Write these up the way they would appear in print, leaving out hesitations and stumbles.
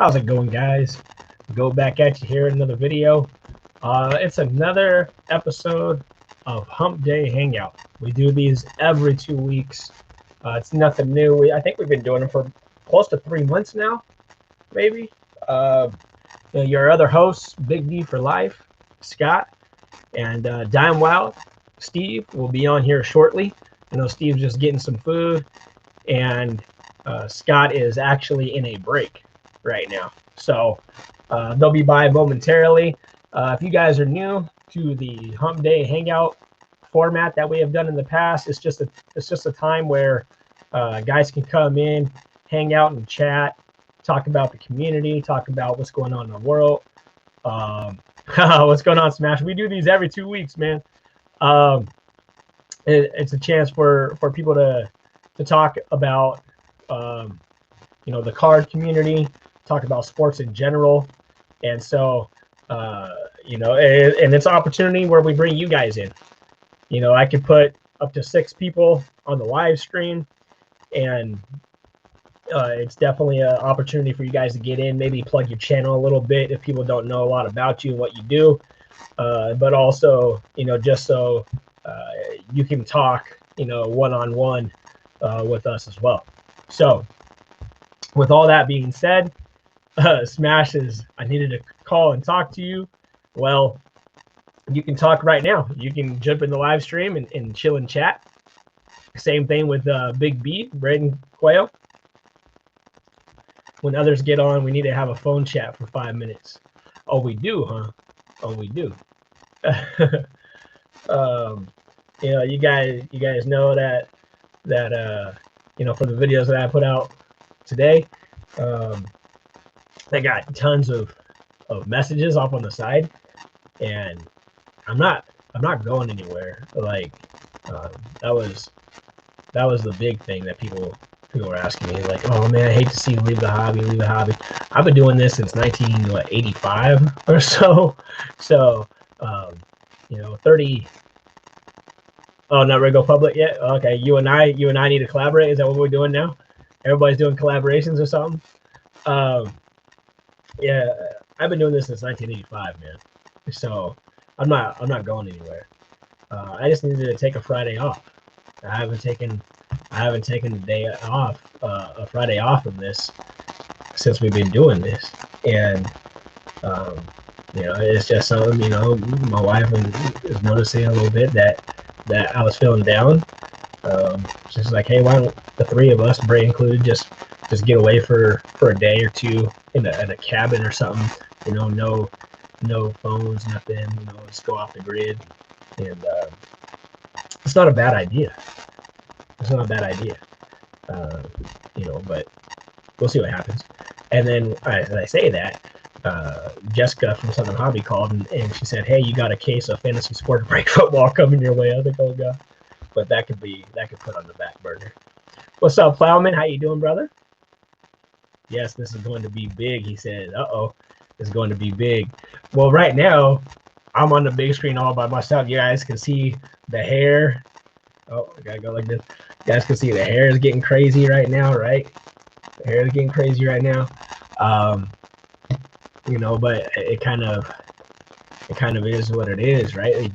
How's it going, guys? Go back at you here in another video. It's another episode of Hump Day Hangout. We do these every 2 weeks. It's nothing new. I think we've been doing them for close to 3 months now, maybe. Your other hosts, Big D for Life, Scott, and Dime Wild, Steve, will be on here shortly. I know Steve's just getting some food, and Scott is actually in a break right now. So they'll be by momentarily. If you guys are new to the Hump Day Hangout format that we have done in the past, it's just a time where guys can come in, hang out and chat, talk about the community, talk about what's going on in the world. What's going on, Smash? We do these every 2 weeks, man. It's a chance for people to talk about the card community, talk about sports in general, and so and it's an opportunity where we bring you guys in. I could put up to 6 people on the live stream, and it's definitely an opportunity for you guys to get in, maybe plug your channel a little bit if people don't know a lot about you and what you do, but also just so you can talk one-on-one with us as well. So with all that being said, Smash is, I needed to call and talk to you. Well, you can talk right now. You can jump in the live stream and chill and chat. Same thing with Big B, Braden Quayle. When others get on, we need to have a phone chat for 5 minutes. Oh, we do, huh? Oh, we do. You guys know that for the videos that I put out today, I got tons of messages off on the side, and I'm not going anywhere. Like that was the big thing that people were asking me, like, oh man, I hate to see you leave the hobby. I've been doing this since 1985 or so. So 30. Oh, not ready to go public yet? Okay, you and I need to collaborate. Is that what we're doing now? Everybody's doing collaborations or something. Yeah, I've been doing this since 1985, man. So I'm not going anywhere. I just needed to take a Friday off. I haven't taken a day off, a Friday off from this since we've been doing this, and it's just something. My wife is noticing a little bit that I was feeling down. She's like, hey, why don't the 3 of us, Bray included, just get away for a day or 2 in a cabin or something. No phones, nothing. Just go off the grid, and it's not a bad idea. It's not a bad idea. But we'll see what happens. And then as I say that, Jessica from Southern Hobby called and she said, hey, you got a case of fantasy sport break football coming your way. I think, oh god, but that could put on the back burner. What's up, Plowman? How you doing, brother? Yes, this is going to be big, he said. It's going to be big. Well, right now I'm on the big screen all by myself. You guys can see the hair. Oh, I gotta go like this. You guys can see the hair is getting crazy right now, right? The hair is getting crazy right now. But it kind of is what it is, right?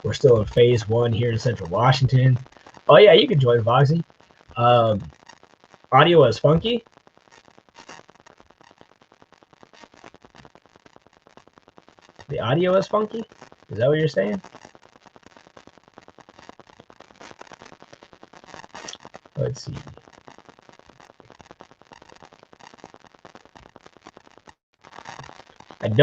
We're still in phase 1 here in Central Washington. Oh yeah, you can join Voxy. Audio is funky. The audio is funky? Is that what you're saying? Let's see. At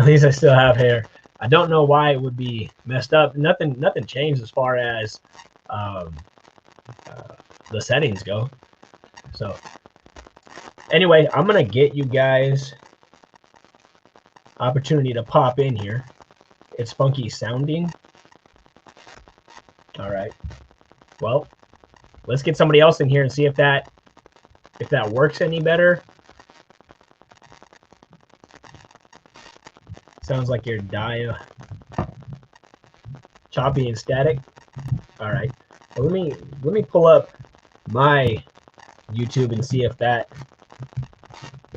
least I still have hair. I don't know why it would be messed up. Nothing changed as far as the settings go. So anyway, I'm gonna get you guys opportunity to pop in here. It's funky sounding. All right. Well, let's get somebody else in here and see if that works any better. Sounds like you're choppy and static. All right. Well, let me pull up my YouTube and see if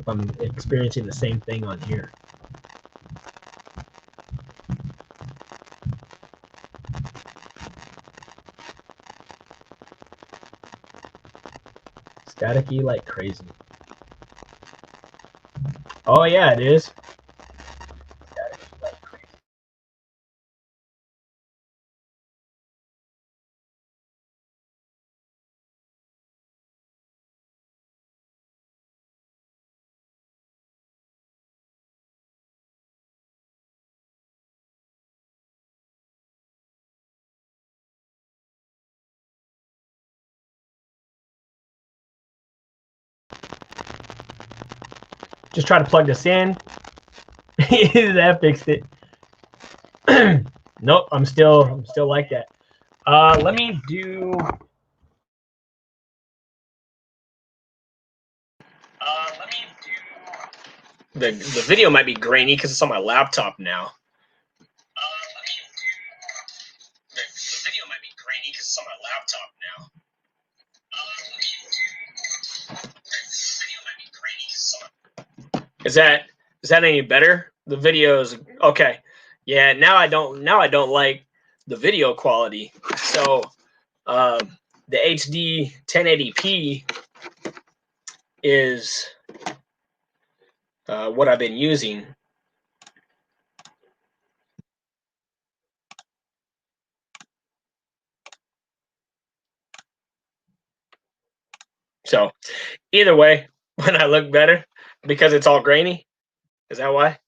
I'm experiencing the same thing on here. Staticky like crazy. Oh yeah, it is. Staticky like crazy. Just try to plug this in. That fixed it. Nope, I'm still like that. Let me do. The video might be grainy because it's on my laptop now. The video might be grainy because it's on my laptop now. Is that any better? The video is okay. Yeah, now I don't like the video quality. So the HD 1080p is what I've been using. So either way, when I look better because it's all grainy, is that why?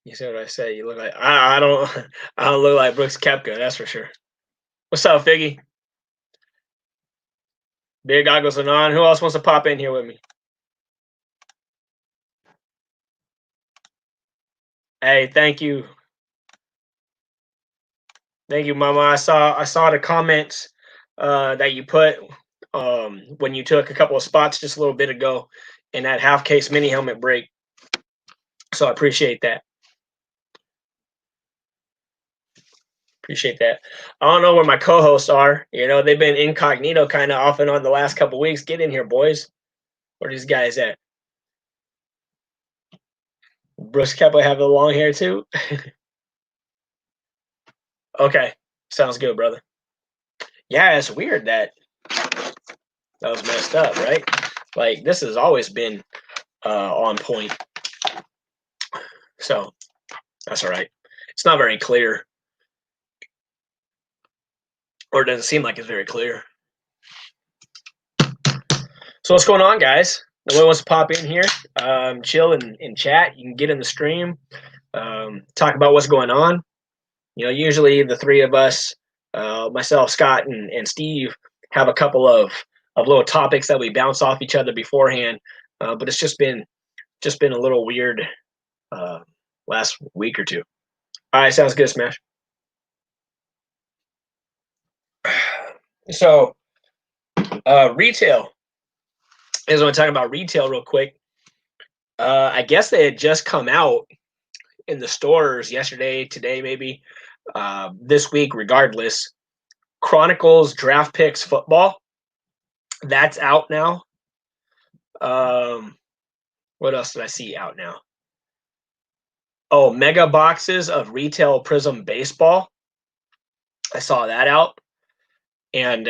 You see what I say? You look like I don't I don't look like Brooks Koepka, that's for sure. What's up, Figgy? Big goggles and on. Who else wants to pop in here with me? Hey, thank you. Thank you, Mama. I saw the comments that you put when you took a couple of spots just a little bit ago in that half case mini helmet break. So I appreciate that. Appreciate that. I don't know where my co-hosts are. You know, they've been incognito kind of off and on the last couple of weeks. Get in here, boys. Where are these guys at? Brooks Koepka have the long hair too? Okay. Sounds good, brother. Yeah, it's weird that was messed up, right? Like, this has always been on point. So, that's all right. It's not very clear. Or it doesn't seem like it's very clear. So what's going on, guys? Nobody wants to pop in here, chill and chat. You can get in the stream, talk about what's going on. You know, usually the three of us, myself, Scott, and Steve, have a couple of little topics that we bounce off each other beforehand. But it's just been a little weird last week or two. All right, sounds good, Smash. So, retail. I just want to talk about retail real quick. I guess they had just come out in the stores yesterday, today, maybe this week. Regardless, Chronicles Draft Picks Football. That's out now. What else did I see out now? Oh, mega boxes of Retail Prism Baseball. I saw that out. And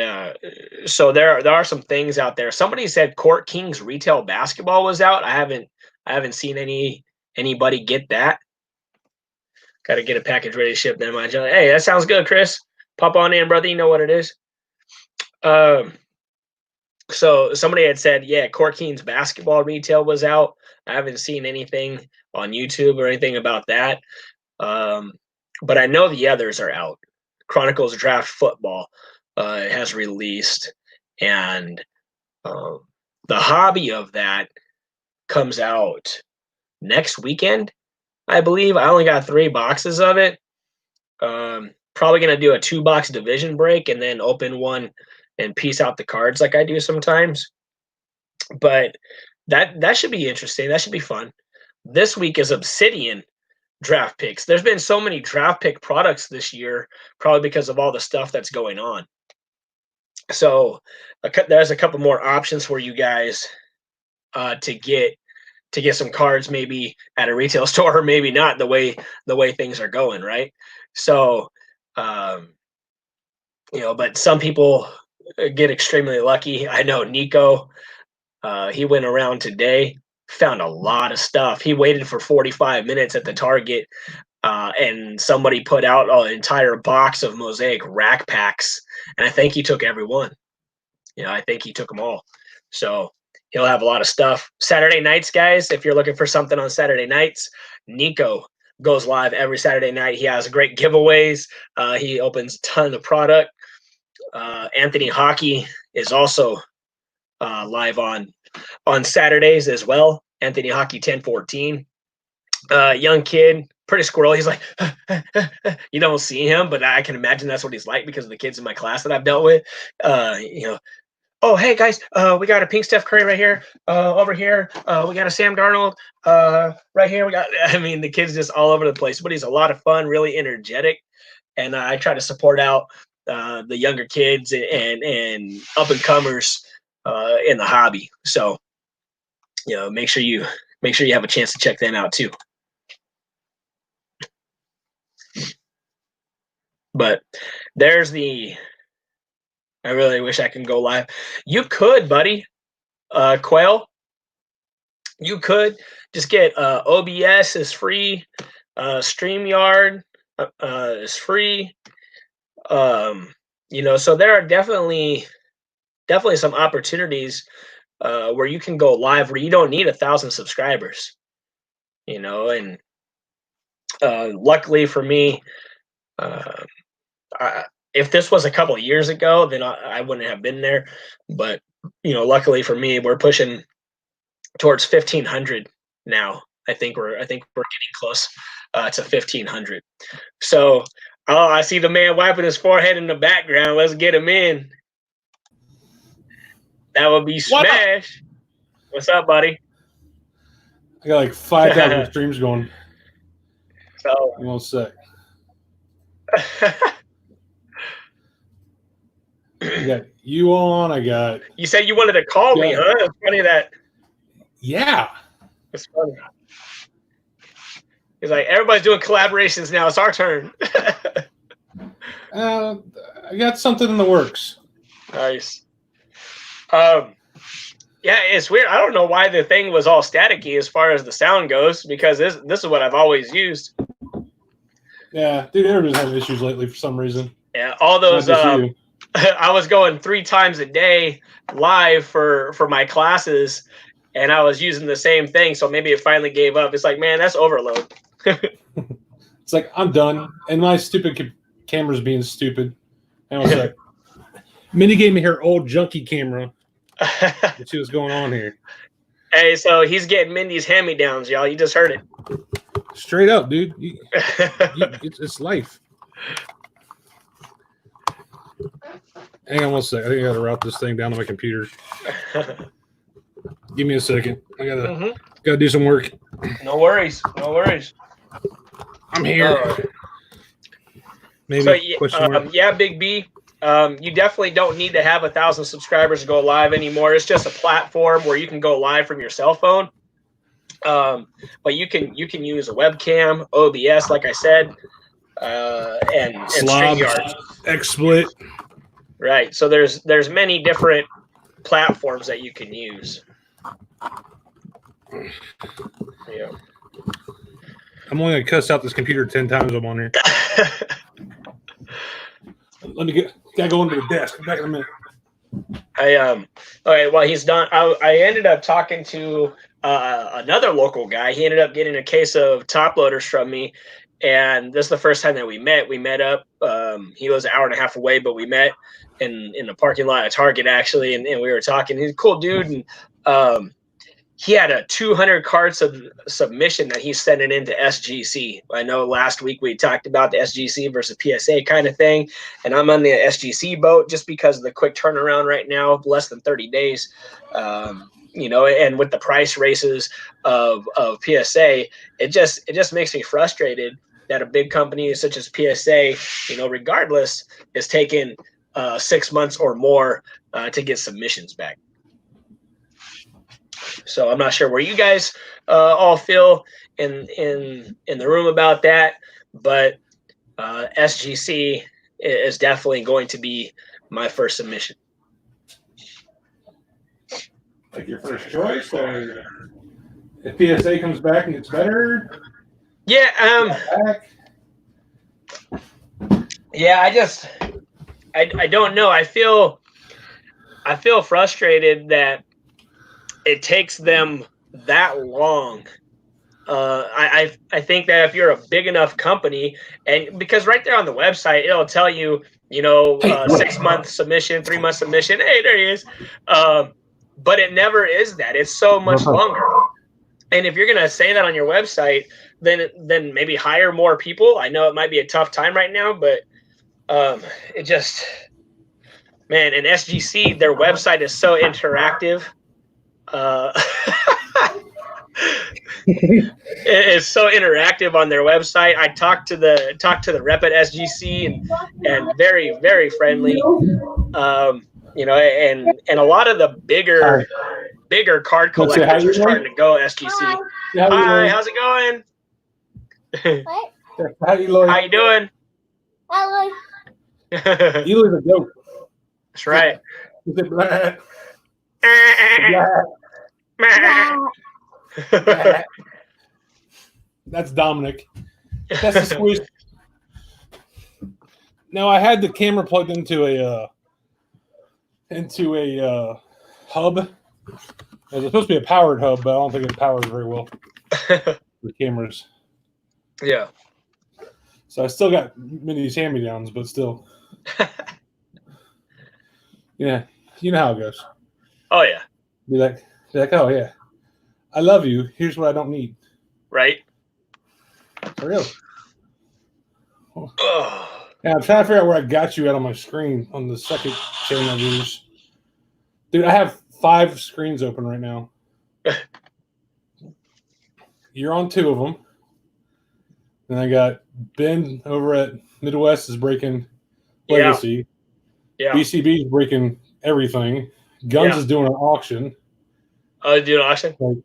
so there are some things out there. Somebody said Court Kings Retail Basketball was out. I haven't seen anybody get that. Got to get a package ready to ship. Then my hey, that sounds good, Chris. Pop on in, brother. You know what it is. So somebody had said, yeah, Court Kings Basketball Retail was out. I haven't seen anything on YouTube or anything about that. But I know the others are out. Chronicles Draft Football has released, and the hobby of that comes out next weekend, I believe. I only got 3 boxes of it. Probably going to do a 2-box division break and then open one and piece out the cards like I do sometimes. But that should be interesting. That should be fun. This week is Obsidian draft picks. There's been so many draft pick products this year, probably because of all the stuff that's going on. So there's a couple more options for you guys to get some cards, maybe at a retail store, or maybe not. The way things are going, right? So, um, but some people get extremely lucky. I know Nico. He went around today, found a lot of stuff. He waited for 45 minutes at the Target, and somebody put out an entire box of Mosaic rack packs, and I think he took every one. I think he took them all. So he'll have a lot of stuff. Saturday nights, guys, if you're looking for something on Saturday nights, Nico goes live every Saturday night. He has great giveaways. He opens a ton of product. Anthony Hockey is also live on Saturdays as well. Anthony Hockey 1014. Young kid, pretty squirrely. He's like, you don't see him, but I can imagine that's what he's like because of the kids in my class that I've dealt with. Oh, hey guys, we got a pink Steph Curry right here, over here. We got a Sam Darnold right here. The kid's just all over the place, but he's a lot of fun, really energetic. And I try to support out the younger kids and up and comers in the hobby. So, make sure you have a chance to check them out too. But there's I really wish I could go live. You could, buddy. Quail. You could just get OBS is free. StreamYard is free. So there are definitely some opportunities where you can go live where you don't need 1,000 subscribers. And luckily for me, if this was a couple of years ago, then I wouldn't have been there. But luckily for me, we're pushing towards 1,500 now. I think we're getting close to 1,500. So, I see the man wiping his forehead in the background. Let's get him in. That would be Smash. What's up, buddy? I got like 5,000 streams going. So, one sec. I got you on. I got. You said you wanted to call me, huh? It's funny that. Yeah. It's funny. He's like, everybody's doing collaborations now. It's our turn. I got something in the works. Nice. Yeah, it's weird. I don't know why the thing was all staticky as far as the sound goes, because this is what I've always used. Yeah, dude, everybody's having issues lately for some reason. Yeah, all those. I was going 3 times a day live for my classes, and I was using the same thing. So maybe it finally gave up. It's like, man, that's overload. It's like, I'm done. And my stupid camera's being stupid. And I was like, Minnie gave me her old junky camera. Let's see what's going on here. Hey, so he's getting Mindy's hand-me-downs, y'all. You just heard it. Straight up, dude. It's life. Hang on one sec. I think I got to route this thing down to my computer. Give me a second. I gotta do some work. No worries. I'm here. Maybe. So, yeah, Big B. You definitely don't need to have 1,000 subscribers to go live anymore. It's just a platform where you can go live from your cell phone. But you can use a webcam, OBS, like I said, and StreamYard, XSplit. Right. So there's many different platforms that you can use. Yeah. I'm only gonna cuss out this computer 10 times I'm on here. Let me gotta go under the desk. I'm back in a minute. Okay, well, he's done. I ended up talking to another local guy. He ended up getting a case of top loaders from me, and this is the first time that we met. We met up. He was an hour and a half away, but we met in the parking lot at Target actually, and we were talking. He's a cool dude, and he had a 200 card submission that he's sending into SGC. I know last week we talked about the SGC versus PSA kind of thing, and I'm on the SGC boat just because of the quick turnaround right now, less than 30 days. And with the price races of PSA, it just makes me frustrated that a big company such as PSA, regardless, is taking 6 months or more to get submissions back. So I'm not sure where you guys all feel in the room about that, but SGC is definitely going to be my first submission. Like your first choice, or if PSA comes back and gets better? Yeah. Yeah. I don't know. I feel frustrated that it takes them that long. I think that if you're a big enough company, and because right there on the website, it'll tell you, 6 month submission, 3 month submission. Hey, there he is. But it never is that. It's so much longer. And if you're going to say that on your website, then maybe hire more people. I know it might be a tough time right now, but it just, man, and SGC, their website is so interactive. It's so interactive on their website. I talked to the rep at SGC and very, very friendly. And a lot of the bigger card collectors are starting to go SGC. Hi, how's it going? How you doing? Hello. You look a goat. That's right. Is it black? That's Dominic. That's the squish. Now I had the camera plugged into a hub. It's supposed to be a powered hub, but I don't think it powers very well. The cameras. Yeah. So I still got many hand-me-downs, but still. Yeah, you know how it goes. Oh yeah. Be like, oh yeah, I love you. Here's what I don't need. Right. For real. Yeah, I'm trying to figure out where I got you at on my screen on the second channel of yours. Dude, I have 5 screens open right now. You're on 2 of them. And I got Ben over at Midwest is breaking Legacy. Yeah. BCB is breaking everything. Guns is doing an auction. Oh, doing an auction? Like,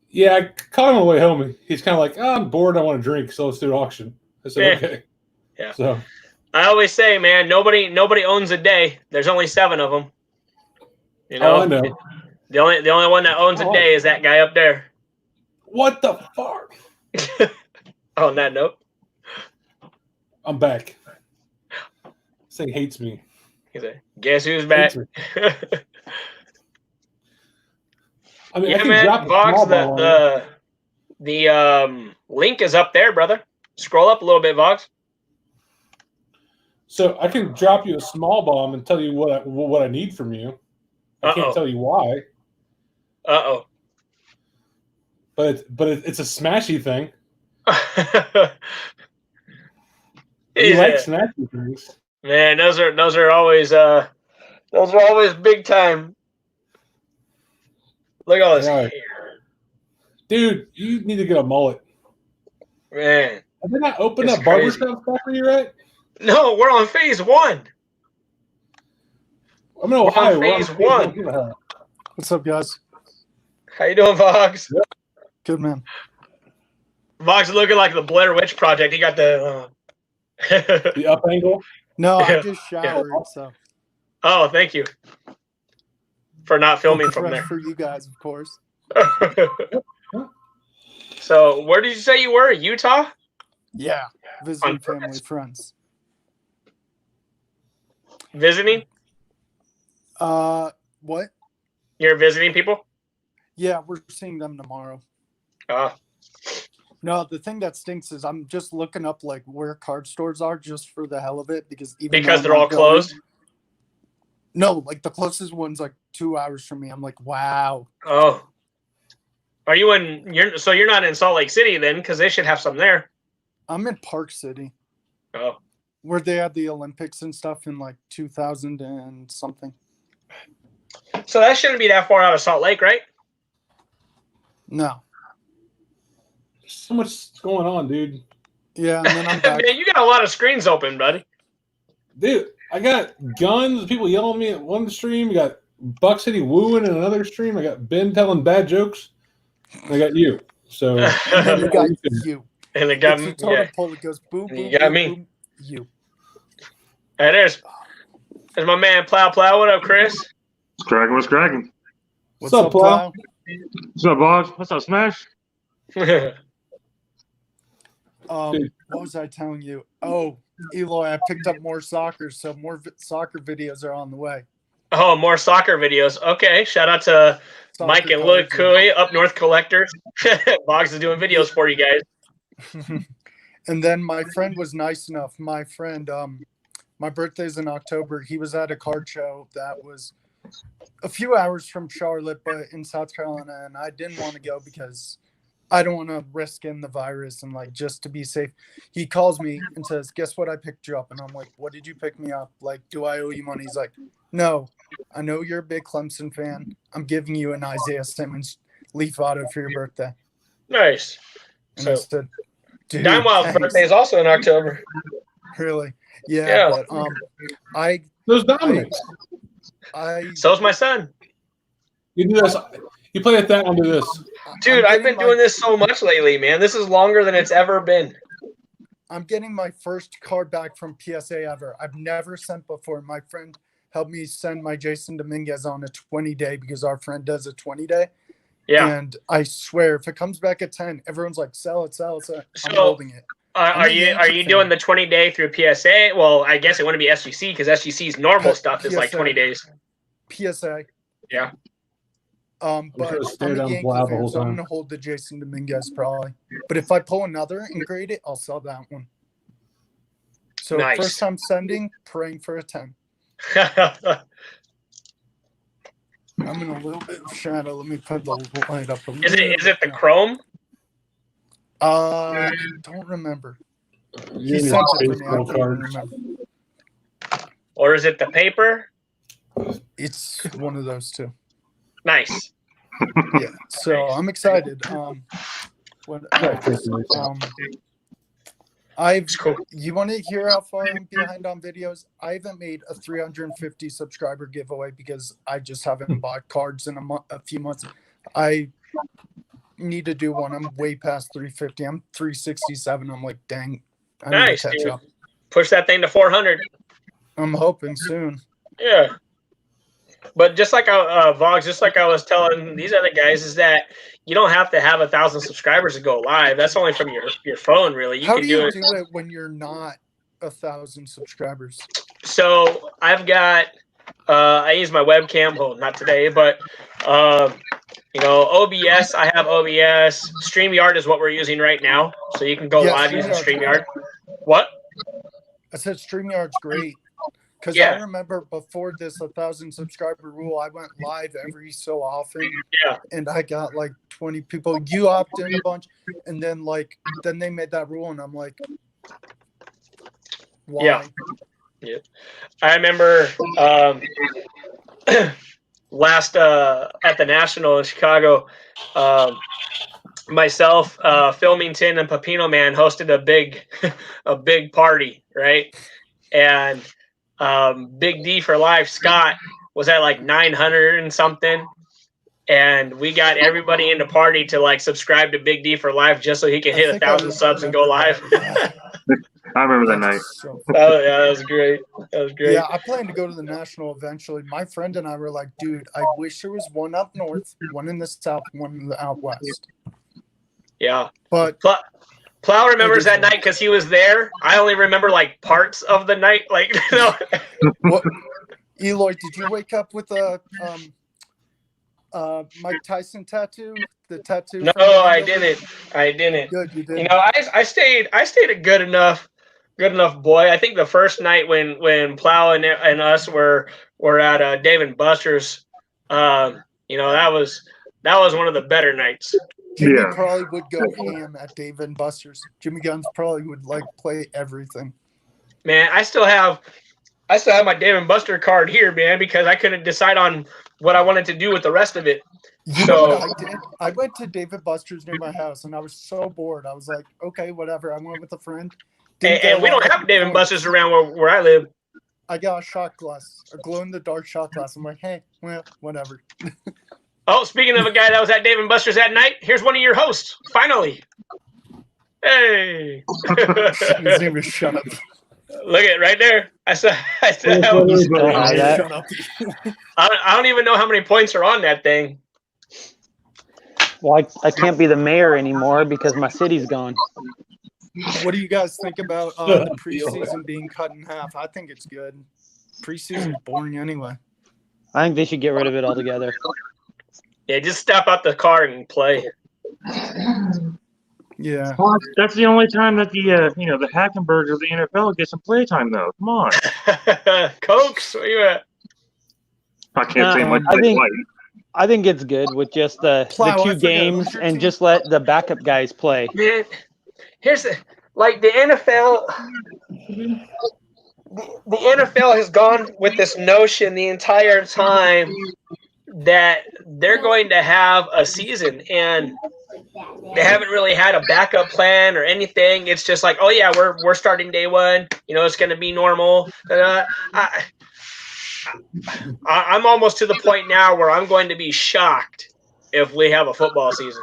yeah, I caught him on the way home. He's kind of like, I'm bored. I want to drink, so let's do an auction. I said, okay. Yeah. So I always say, man, nobody owns a day. There's only 7 of them. Oh, I know. The only one that owns a day is that guy up there. What the fuck? On that note, I'm back. This thing hates me. He's like, guess who's back? I mean, yeah, man, Vox, the link is up there, brother. Scroll up a little bit, Vox. So I can drop you a small bomb and tell you what I need from you. I can't tell you why. But it's a smashy thing. You like smashy things. Man, those are always big time. Look at all this hair. Dude, you need to get a mullet. Man. Have they not opened up barbershop back where you're at? No, we're on phase 1. I'm in Ohio. We're on phase 1. What's up, guys? How you doing, Vox? Yep. Good, man. Vox is looking like the Blair Witch Project. He got the the up angle. No, I just showered. So. Oh, thank you for not filming from there. For you guys, of course. So, where did you say you were? Utah? Yeah, visiting family, friends. Visiting? What? You're visiting people? Yeah, we're seeing them tomorrow. No, the thing that stinks is I'm just looking up like where card stores are just for the hell of it because they're all closed. No, like the closest one's like 2 hours from me. I'm like, wow. Oh. Are you so you're not in Salt Lake City then, because they should have some there. I'm in Park City. Oh. Where they had the Olympics and stuff in like 2000 and something. So that shouldn't be that far out of Salt Lake, right? No. So much going on, dude. Yeah, and then I'm back. Man, you got a lot of screens open, buddy. Dude, I got guns, people yelling at me at one stream. I got Buck City wooing in another stream. I got Ben telling bad jokes. And I got you. So And then you got you. And it got It's me. a total Yeah. pull. It goes boom, boom, You got boom, me. boom, you. Hey, there's my man Plow. What up, Chris? What's cracking? What's cracking? What's up, up, Plow? Plow? What's up, boss? What's up, Smash? What was I telling you? Oh, Eloy, I picked up more soccer, so more soccer videos are on the way. Oh, more soccer videos. Okay, shout out to Soccer Mike and colors, Lloyd Cooey, Up North Collectors. Boggs is doing videos for you guys. And then my friend was nice enough. My friend, my birthday's in October. He was at a card show that was a few hours from Charlotte, but in South Carolina, and I didn't want to go because I don't want to risk in the virus and like just to be safe. He calls me and says, "Guess what? I picked you up." And I'm like, "What did you pick me up? Like, do I owe you money?" He's like, "No, I know you're a big Clemson fan. I'm giving you an Isaiah Simmons Leaf auto for your birthday." Nice. And So I said, "Dude, Dime Wild's thanks." birthday is also in October. Really? Yeah, Yeah. but I those dominants. So's my son. You do this. You play at that under this. Dude, I'm I've been getting doing this so much lately, man. This is longer than it's ever been. I'm getting my first card back from PSA ever. I've never sent before. My friend helped me send my Jason Dominguez on a 20-day because our friend does a 20-day. Yeah. And I swear, if it comes back at 10, everyone's like, sell it, sell it, sell it. I'm So, holding it. Are you doing the 20-day through PSA? Well, I guess it wouldn't be SGC because SGC's normal stuff is like PSA. 20 days. PSA. Yeah. But gonna stare I'm a down Yankee Blau the fan, whole so I'm time. going to hold the Jason Dominguez probably. But if I pull another and grade it, I'll sell that one. So Nice. first time sending, praying for a 10. I'm in a little bit of shadow. Let me put the light up a little Is it bit the now. Chrome? Don't remember. You He need sent a it for me. I baseball can't card. remember. Or is it the paper? It's one of those two. Nice. Yeah. So I'm excited. What else? It's cool. You want to hear how far I'm behind on videos? I haven't made a 350 subscriber giveaway because I just haven't bought cards in a few months. I need to do one. I'm way past 350. I'm 367. I'm like, dang, I need Nice, to catch dude. up. Push that thing to 400. I'm hoping soon. Yeah. But just like Vogs, just like I was telling these other guys, is that you don't have to have 1,000 subscribers to go live. That's only from your phone, really. How can do you it. do it when you're not 1,000 subscribers? So I've got I use my webcam. Well, not today, but OBS. I have OBS. StreamYard is what we're using right now, so you can go Yeah, live using StreamYard's StreamYard. What? I said StreamYard's great. Because Yeah. I remember before this 1,000 subscriber rule, I went live every so often. Yeah. And I got like 20 people. You opted in a bunch. And then then they made that rule. And I'm like, why? Yeah. I remember last at the National in Chicago, myself, Filmington, and Pepino Man hosted a big party, right? And Big D for Life, Scott, was at like 900 and something. And we got everybody in the party to like subscribe to Big D for Life just so he could hit I think I 1,000 subs and go live. Yeah. I remember that night. So, Oh, yeah, that was great. That was great. yeah, I plan to go to the National eventually. My friend and I were like, dude, I wish there was one up north, one in the south, one in the out west. Yeah. But Plow remembers that night because he was there. I only remember like parts of the night. Like, what, Eloy, did you wake up with a Mike Tyson tattoo? The tattoo? No, from the I Hangout? didn't. I didn't. Good, you did. You know, I stayed a good enough boy. I think the first night when Plow and us were at Dave and Buster's, that That was one of the better nights. Jimmy Yeah. probably would go ham at Dave and Buster's. Jimmy Guns probably would play everything. Man, I still have my Dave & Buster card here, man, because I couldn't decide on what I wanted to do with the rest of it. You know what I did? I went to Dave and Buster's near my house, and I was so bored. I was like, okay, whatever. I went with a friend. And we don't have Dave & Buster's around where I live. I got a shot glass, a glow-in-the-dark shot glass. I'm like, hey, well, whatever. Oh, speaking of a guy that was at Dave & Buster's that night, here's one of your hosts, finally. Hey. His name is Shut Up. Look at right there. I said Don't hide that. Shut Up. I don't even know how many points are on that thing. Well, I can't be the mayor anymore because my city's gone. What do you guys think about the preseason being cut in half? I think it's good. Preseason's boring anyway. I think they should get rid of it altogether. Yeah, just step out the car and play. Yeah. Well, that's the only time that the the Hackenbergs of the NFL get some playtime, though. Come on. Cokes, where you at? I can't say much. I think it's good with just the two games and just let the backup guys play. Man, here's the NFL. The NFL has gone with this notion the entire time that they're going to have a season, and they haven't really had a backup plan or anything. It's just like, oh yeah, we're starting day one. It's going to be normal. I'm almost to the point now where I'm going to be shocked if we have a football season.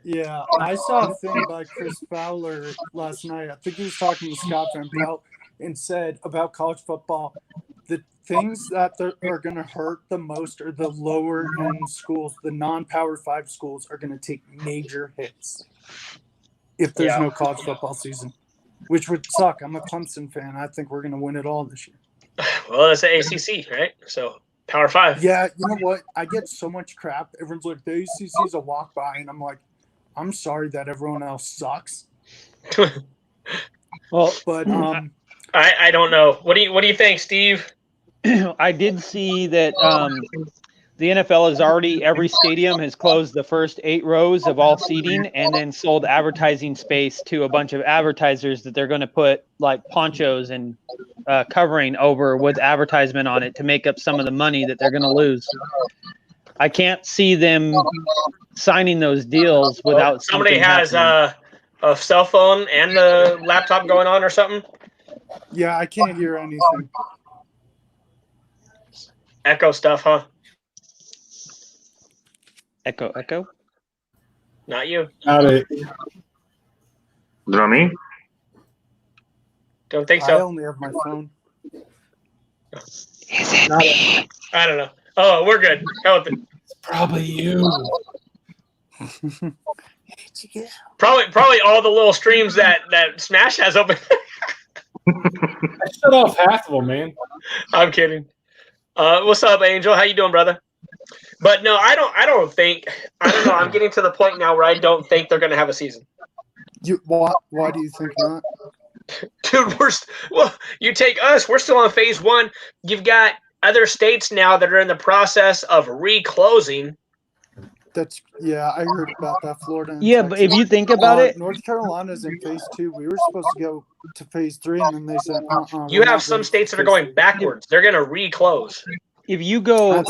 Yeah, I saw a thing by Chris Fowler last night. I think he was talking to Scott Van Pelt and said about college football, the things that are going to hurt the most are the lower end schools. The non-Power 5 schools are going to take major hits if there's no college football season, which would suck. I'm a Clemson fan. I think we're going to win it all this year. Well, it's the ACC, right? So Power 5. Yeah, you know what? I get so much crap. Everyone's like, the ACC is a walk by, and I'm like, I'm sorry that everyone else sucks. Well, But I don't know. What do you think, Steve? I did see that the NFL has already, every stadium has closed the first 8 rows of all seating and then sold advertising space to a bunch of advertisers that they're going to put like ponchos and covering over with advertisement on it to make up some of the money that they're going to lose. I can't see them signing those deals without Somebody has happening. a cell phone and the laptop going on or something. yeah, I can't hear anything. Echo stuff, huh? Echo. Not you. Not it. Is it on me? Don't think I so. only have my phone. I don't know. Oh, we're good. Hell with it. Probably you. Probably all the little streams that Smash has open. I shut off half of them, man. I'm kidding. What's up, Angel? How you doing, brother? But no, I don't know. I'm getting to the point now where I don't think they're going to have a season. Why do you think not? Dude, you take us. We're still on phase 1. You've got other states now that are in the process of reclosing. I heard about that. Florida. And Yeah, Texas. but if you think about it, North Carolina's in phase 2. We were supposed to go to phase 3, and then they said, You have some states that are going backwards. They're going to reclose. if you go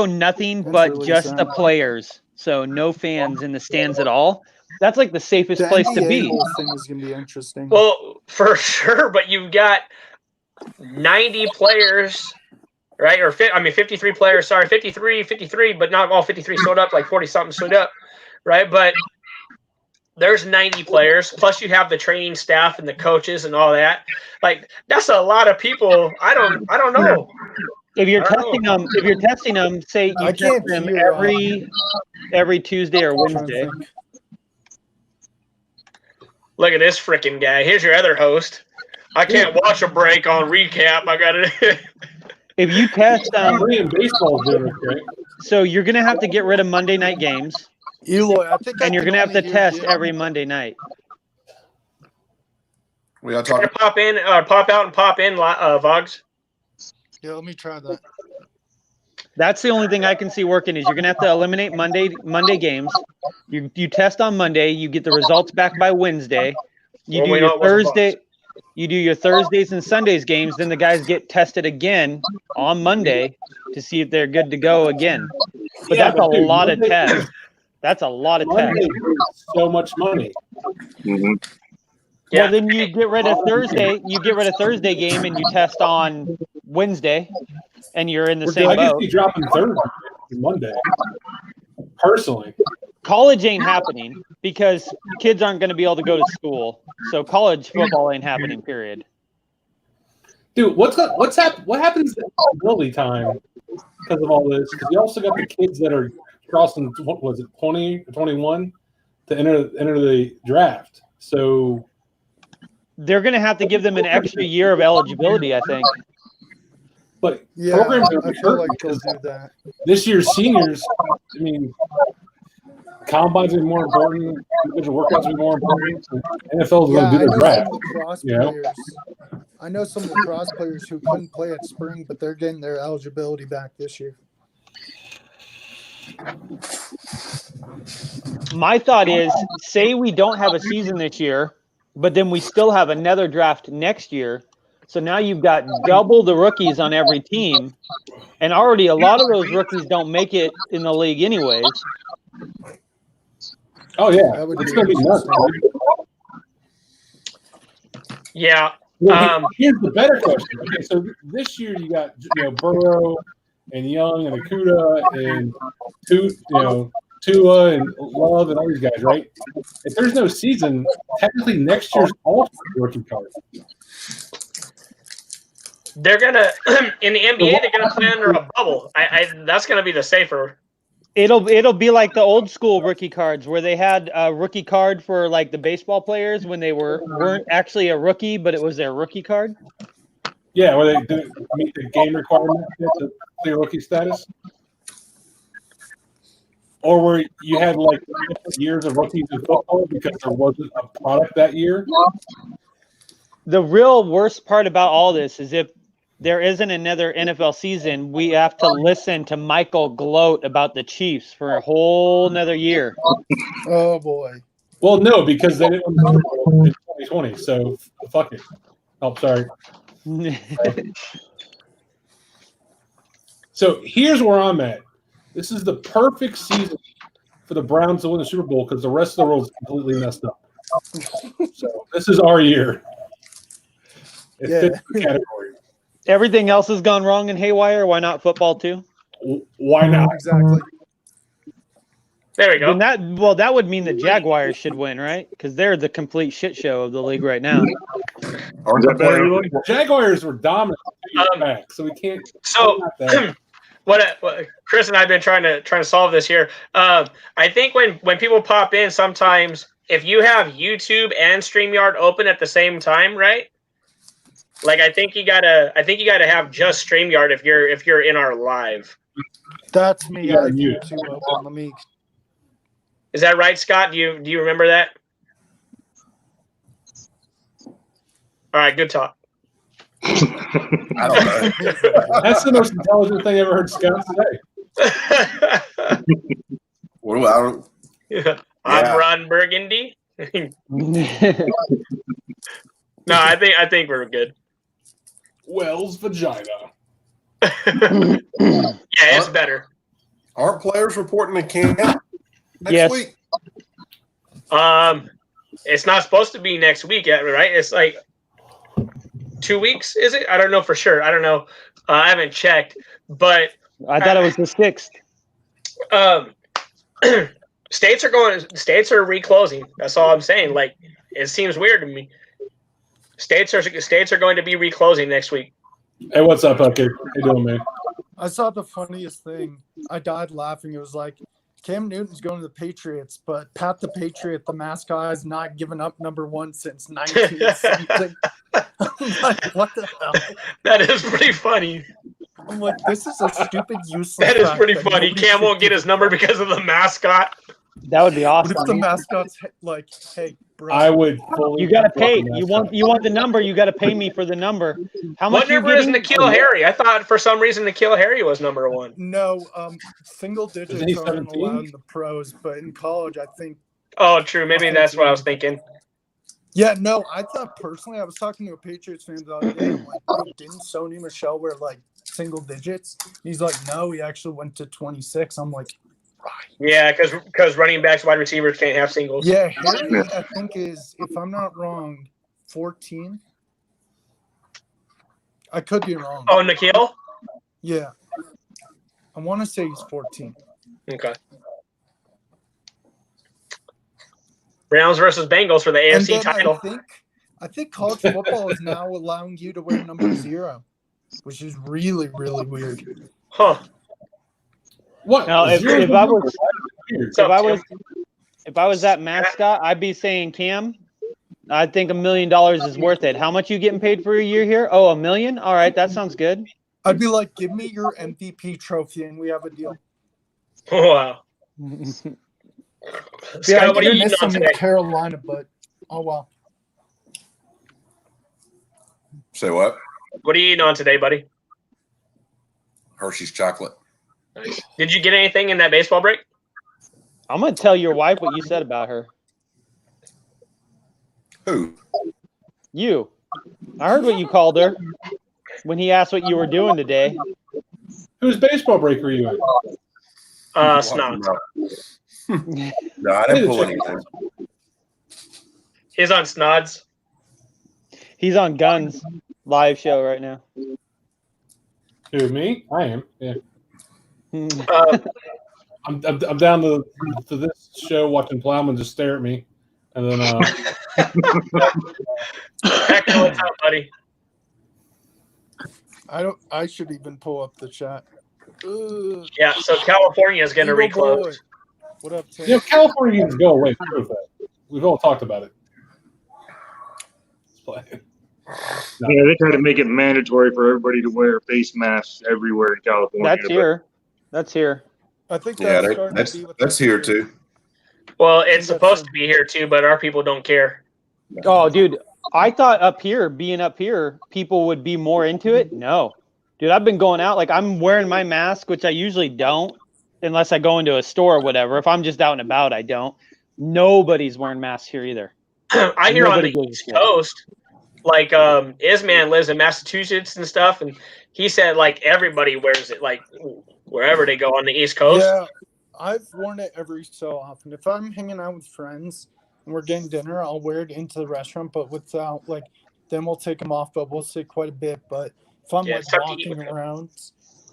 nothing but really just sad. the players, so no fans in the stands at all, that's like the safest The place to NBA be. whole thing is going to be interesting. Well, for sure, but you've got 90 players, right? 53 players. Sorry, 53, but not all 53 showed up. Like 40-something showed up, right? But there's 90 players. Plus, you have the training staff and the coaches and all that. Like that's a lot of people. I don't know. If you're testing them, say you I test can't them hear, every Tuesday or I'm trying to Wednesday. think. Look at this freaking guy. Here's your other host. I can't watch a break on recap. I got it. If you test Korean baseball's doing okay. so you're gonna have to get rid of Monday night games, Eloy, I think and you're gonna have to only hear test you. every Monday night. We are Try talking. to pop out and pop in, Vogs. Yeah, let me try that. That's the only thing I can see working is you're going to have to eliminate Monday games. You test on Monday. You get the results back by Wednesday. You do your Thursday. You do your Thursdays and Sundays games. Then the guys get tested again on Monday to see if they're good to go again. But that's a lot of tests. That's a lot of tests. So much money. Mm-hmm. Well, then you get rid of Thursday. You get rid of Thursday game and you test on Wednesday, and you're in the same boat. I guess you dropping Thursday and Monday. Personally, college ain't happening because kids aren't going to be able to go to school. So college football ain't happening. Period. Dude, what happens at early time because of all this? Because you also got the kids that are crossing. What was it, 20 or 21 to enter the draft? So they're going to have to give them an extra year of eligibility, I think. But yeah, programs are I feel like they'll do that. This year's seniors, I mean, combines are more important. Individual workouts are more important. NFL is going to do their draft. I know some lacrosse players who couldn't play at spring, but they're getting their eligibility back this year. My thought is, say we don't have a season this year, but then we still have another draft next year. So now you've got double the rookies on every team. And already a lot of those rookies don't make it in the league anyways. Oh, yeah. It's going to be nuts. Yeah. Well, here's the better question. Okay, so this year you got Burrow and Young and Akuda and Tua and Love and all these guys, right? If there's no season, technically next year's also rookie card. They're gonna in the NBA. They're gonna play under a bubble. That's gonna be the safer. It'll be like the old school rookie cards where they had a rookie card for like the baseball players when they weren't actually a rookie, but it was their rookie card. Yeah, where they didn't meet the game requirement to clear rookie status. Or where you had like years of rookies in football because there wasn't a product that year. The real worst part about all this is if there isn't another NFL season, we have to listen to Michael gloat about the Chiefs for a whole nother year. Oh, boy. Well, no, because they didn't win in 2020, so fuck it. Oh, sorry. So here's where I'm at. This is the perfect season for the Browns to win the Super Bowl because the rest of the world's completely messed up. So this is our year. It fits the category. Everything else has gone wrong in haywire. Why not football too? Why not? Exactly. There we go. And that would mean the Jaguars should win, right? Because they're the complete shit show of the league right now. Jaguars were dominant back, so we can't. So what Chris and I have been trying to solve this here. I think when people pop in, sometimes if you have YouTube and StreamYard open at the same time, right? Like I think you gotta have just StreamYard if you're in our live. That's me. I have YouTube open. Let me. Is that right, Scott? Do you remember that? All right, good talk. I don't know. That's the most intelligent thing I ever heard Scott say. What do I don't? Yeah. I'm Ron Burgundy. No, I think we're good. Wells vagina. Yeah, it's better. Aren't players reporting to camp next week? It's not supposed to be next week yet, right? It's like 2 weeks, is it? I don't know for sure. I don't know. I haven't checked, but I thought it was the 6th. States are reclosing. That's all I'm saying. Like, it seems weird to me. States are going to be reclosing next week. Hey, what's up, okay? How you doing, man? I saw the funniest thing. I died laughing. It was like Cam Newton's going to the Patriots, but Pat the Patriot, the mascot, has not given up number 1 since 19something. I'm like, what the hell? That is pretty funny. I'm like, this is a stupid, useless. That is pretty funny. Cam won't get his number because of the mascot. That would be awesome. What if the mascot's like, hey, bro. I would. You got to pay. You want the number. You got to pay me for the number. How much? What number is N'Keal Harry? I thought for some reason N'Keal Harry was number 1. No, single digits he aren't 17? allowed in the pros, but in college, I think. Oh, true. Maybe that's what I was thinking. Yeah, no, I thought personally, I was talking to a Patriots fan the other day. I'm like, "Dude, didn't Sony Michel wear like single digits?" He's like, no, he actually went to 26. I'm like, right. Yeah, because running backs, wide receivers can't have singles. Yeah, Harry, I think is, if I'm not wrong, 14. I could be wrong. Oh, N'Keal? Yeah. I want to say he's 14. Okay. Browns versus Bengals for the AFC title. I think college football is now allowing you to wear number 0, which is really, really weird. Huh. What? Now, if I was that mascot, I'd be saying, Cam, I think $1 million is worth it. How much you getting paid for a year here? Oh, $1 million? All right, that sounds good. I'd be like, give me your MVP trophy and we have a deal. Wow. Yeah, Scott, what are you eating miss on him today? in Carolina, but oh well. Say what? What are you eating on today, buddy? Hershey's chocolate. Nice. Did you get anything in that baseball break? I'm going to tell your wife what you said about her. Who? You. I heard what you called her when he asked what you were doing today. Whose baseball break were you in? Snot. No, I didn't pull anything. He's on Snods. He's on Guns live show right now. Who, me? I am. Yeah. Uh, I'm down to this show watching Plowman just stare at me, and then Hector, what's up, buddy? I should even pull up the chat. Yeah, so California is going to Evil boy. reclose. What up, Tim? you know, California needs to go away. Prove that. We've all talked about it. No. Yeah, they try to make it mandatory for everybody to wear face masks everywhere in California. That's here. I think Yeah, that's starting to be what that's they're here doing. too. Well, it's supposed to be here too, but our people don't care. Oh, dude, I thought being up here, people would be more into it. No. Dude, I've been going out. Like, I'm wearing my mask, which I usually don't unless I go into a store or whatever. If I'm just out and about, I don't. Nobody's wearing masks here either. I hear on Nobody the gives a East shit. Coast, like Isman lives in Massachusetts and stuff, and he said like everybody wears it, like wherever they go on the East Coast. Yeah, I've worn it every so often. If I'm hanging out with friends and we're getting dinner, I'll wear it into the restaurant, but without then we'll take them off, but we'll sit quite a bit. But if I'm Yeah, it's tough to eat walking with them. around,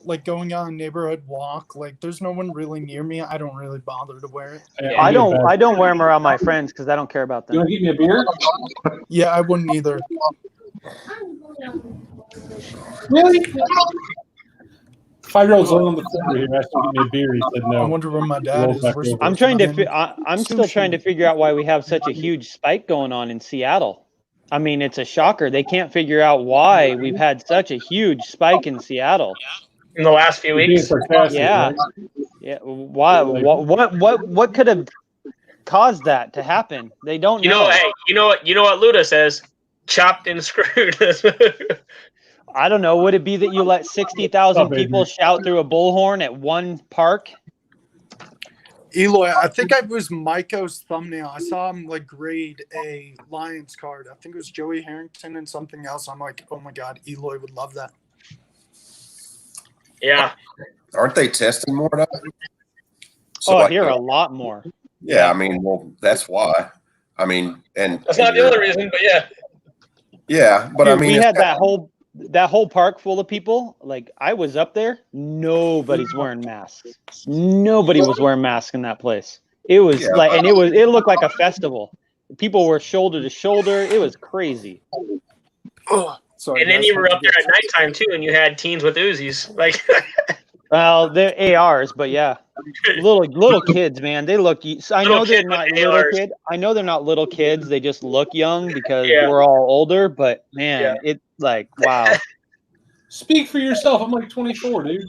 like going on a neighborhood walk, there's no one really near me, I don't really bother to wear it. Yeah, I don't wear them around my friends because I don't care about You them. want to get me a beer? Yeah, I wouldn't either. Really? 5-year-old's laying on the floor here asking to get me a beer. He said I no. wonder where my dad is. We're I'm supposed trying to. be I'm still trying to figure out why we have such a huge spike going on in Seattle. I mean, it's a shocker. They can't figure out why we've had such a huge spike in Seattle. In the last few Being weeks. sarcastic, Yeah. right? Yeah. Why? What could have caused that to happen? They don't You know. know, hey, you know what Luda says? Chopped and screwed. I don't know. Would it be that you let 60,000 people shout through a bullhorn at one park? Eloy, I think it was Maiko's thumbnail. I saw him grade a Lions card. I think it was Joey Harrington and something else. I'm like, oh my God, Eloy would love that. Yeah. Aren't they testing more now? I hear a lot more. Yeah, I mean, well, that's why. I mean, and That's not the only reason, but yeah. Yeah, but Dude, I mean, we it's had got- that whole park full of people. Like, I was up there, nobody's wearing masks. Nobody was wearing masks in that place. It was Yeah. and it looked like a festival. People were shoulder to shoulder. It was crazy. Oh, sorry. And then guys, you were had up to there get- at nighttime too, and you had teens with Uzis. Like, Well, they're ARs, but yeah, little kids, man. They look. I know Little they're kid with not little ARs. kid. I know they're not little kids. They just look young because Yeah. we're all older. But man, it's like wow. Speak for yourself. I'm like 24, dude.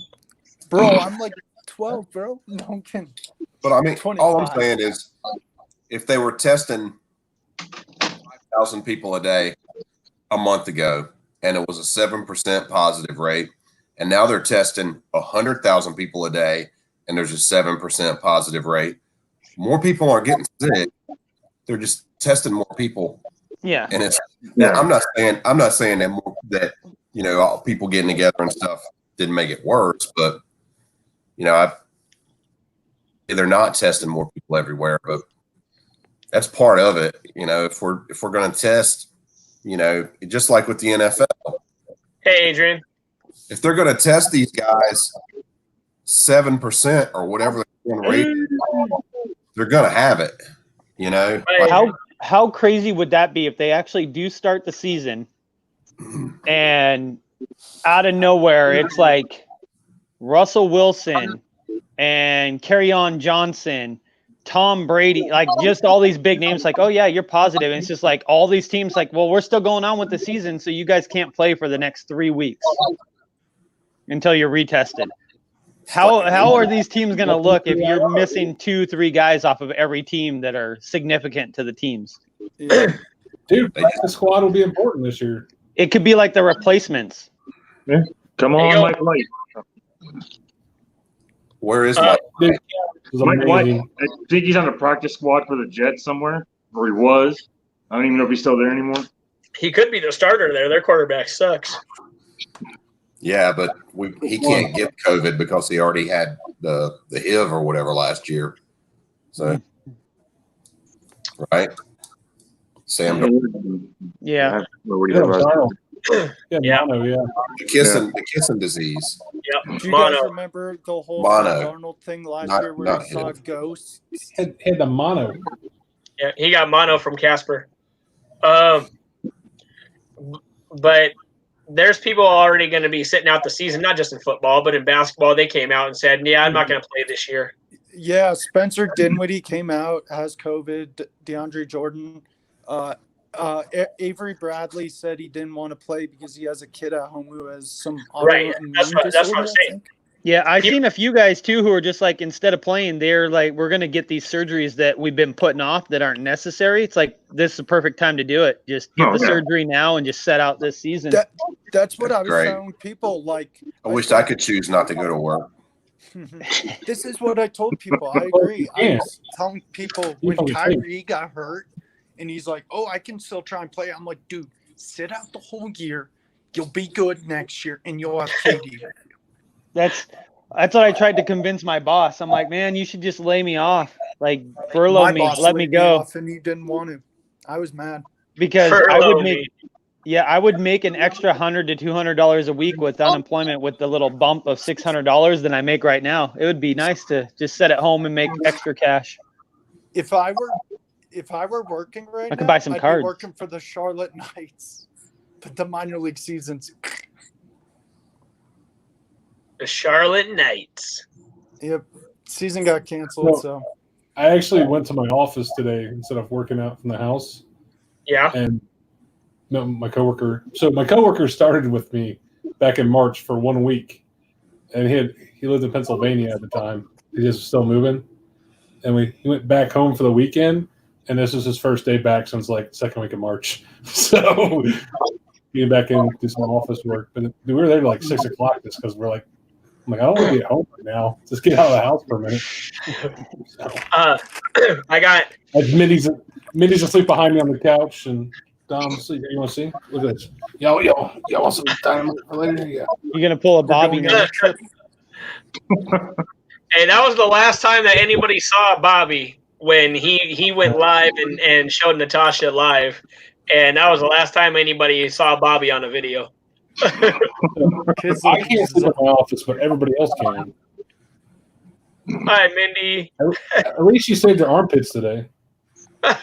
Bro, I'm 12, bro. No, I'm kidding. But I mean, all I'm 25. saying is, if they were testing 100,000 people a day a month ago, and it was a 7% positive rate. And now they're testing 100,000 people a day, and there's a 7% positive rate. More people aren't getting sick; they're just testing more people. Yeah. And it's I'm not saying that all people getting together and stuff didn't make it worse, but they're not testing more people everywhere, but that's part of it. If we're going to test, just like with the NFL. Hey, Adrian. If they're going to test these guys 7% or whatever they're going to have it. How crazy would that be if they actually do start the season and out of nowhere it's like Russell Wilson and Kerryon Johnson, Tom Brady, like just all these big names, like, oh yeah, you're positive. And it's just like all these teams like, well, we're still going on with the season, so you guys can't play for the next 3 weeks until you're retested. How are these teams going to look if you're missing 2-3 guys off of every team that are significant to the teams? Yeah. Dude, the squad will be important this year. It could be like the replacements. Yeah. Come on, Mike White. Where is Mike? Mike White? I think he's on the practice squad for the Jets somewhere, or he was. I don't even know if he's still there anymore. He could be the starter there. Their quarterback sucks. Yeah, but he can't get COVID because he already had the HIV or whatever last year. So, right? Sam. Yeah. Yeah. The kissing disease. Yep. Do you guys remember the whole Darnold thing last year where he saw ghosts? Had the mono. Yeah, he got mono from Casper. But there's people already going to be sitting out the season, not just in football, but in basketball. They came out and said, yeah, I'm not going to play this year. Yeah, Spencer Dinwiddie came out, has COVID. DeAndre Jordan. Avery Bradley said he didn't want to play because he has a kid at home who has some right. That's what I'm saying. Yeah, I've seen a few guys too who are just like, instead of playing, they're like, we're going to get these surgeries that we've been putting off that aren't necessary. It's like, this is the perfect time to do it. Just get the surgery now and just set out this season. That's what I was telling people. Like, I wish I could choose not to go to work. This is what I told people. I agree. I was telling people when Kyrie got hurt and he's like, oh, I can still try and play. I'm like, dude, sit out the whole year. You'll be good next year and you'll have KD. That's what I tried to convince my boss. I'm like, man, you should just lay me off. Like, furlough me, let me go. And he didn't want to. I was mad. Because I would make an extra $100 to $200 a week with unemployment with the little bump of $600 than I make right now. It would be nice to just sit at home and make extra cash. If I were working right now, I could buy some cards. Be working for the Charlotte Knights. But the minor league season's the Charlotte Knights. Yep. Season got canceled, so I actually went to my office today instead of working out from the house. Yeah. And my coworker started with me back in March for 1 week. And he lived in Pennsylvania at the time. He was still moving. And he went back home for the weekend, and this was his first day back since like second week of March. So getting back in do some office work. But we were there like 6 o'clock just because we're like, I'm like, I don't want to get home right now. Just get out of the house for a minute. I got Mindy's asleep behind me on the couch, and Dom's asleep. You want to see? Look at this. Yo, want some time for later? Yeah. You're gonna pull a Bobby now. Hey, that was the last time that anybody saw Bobby when he went live and showed Natasha live, and that was the last time anybody saw Bobby on a video. I can't sit in my office, but everybody else can. Hi, Mindy. At least you saved your armpits today. I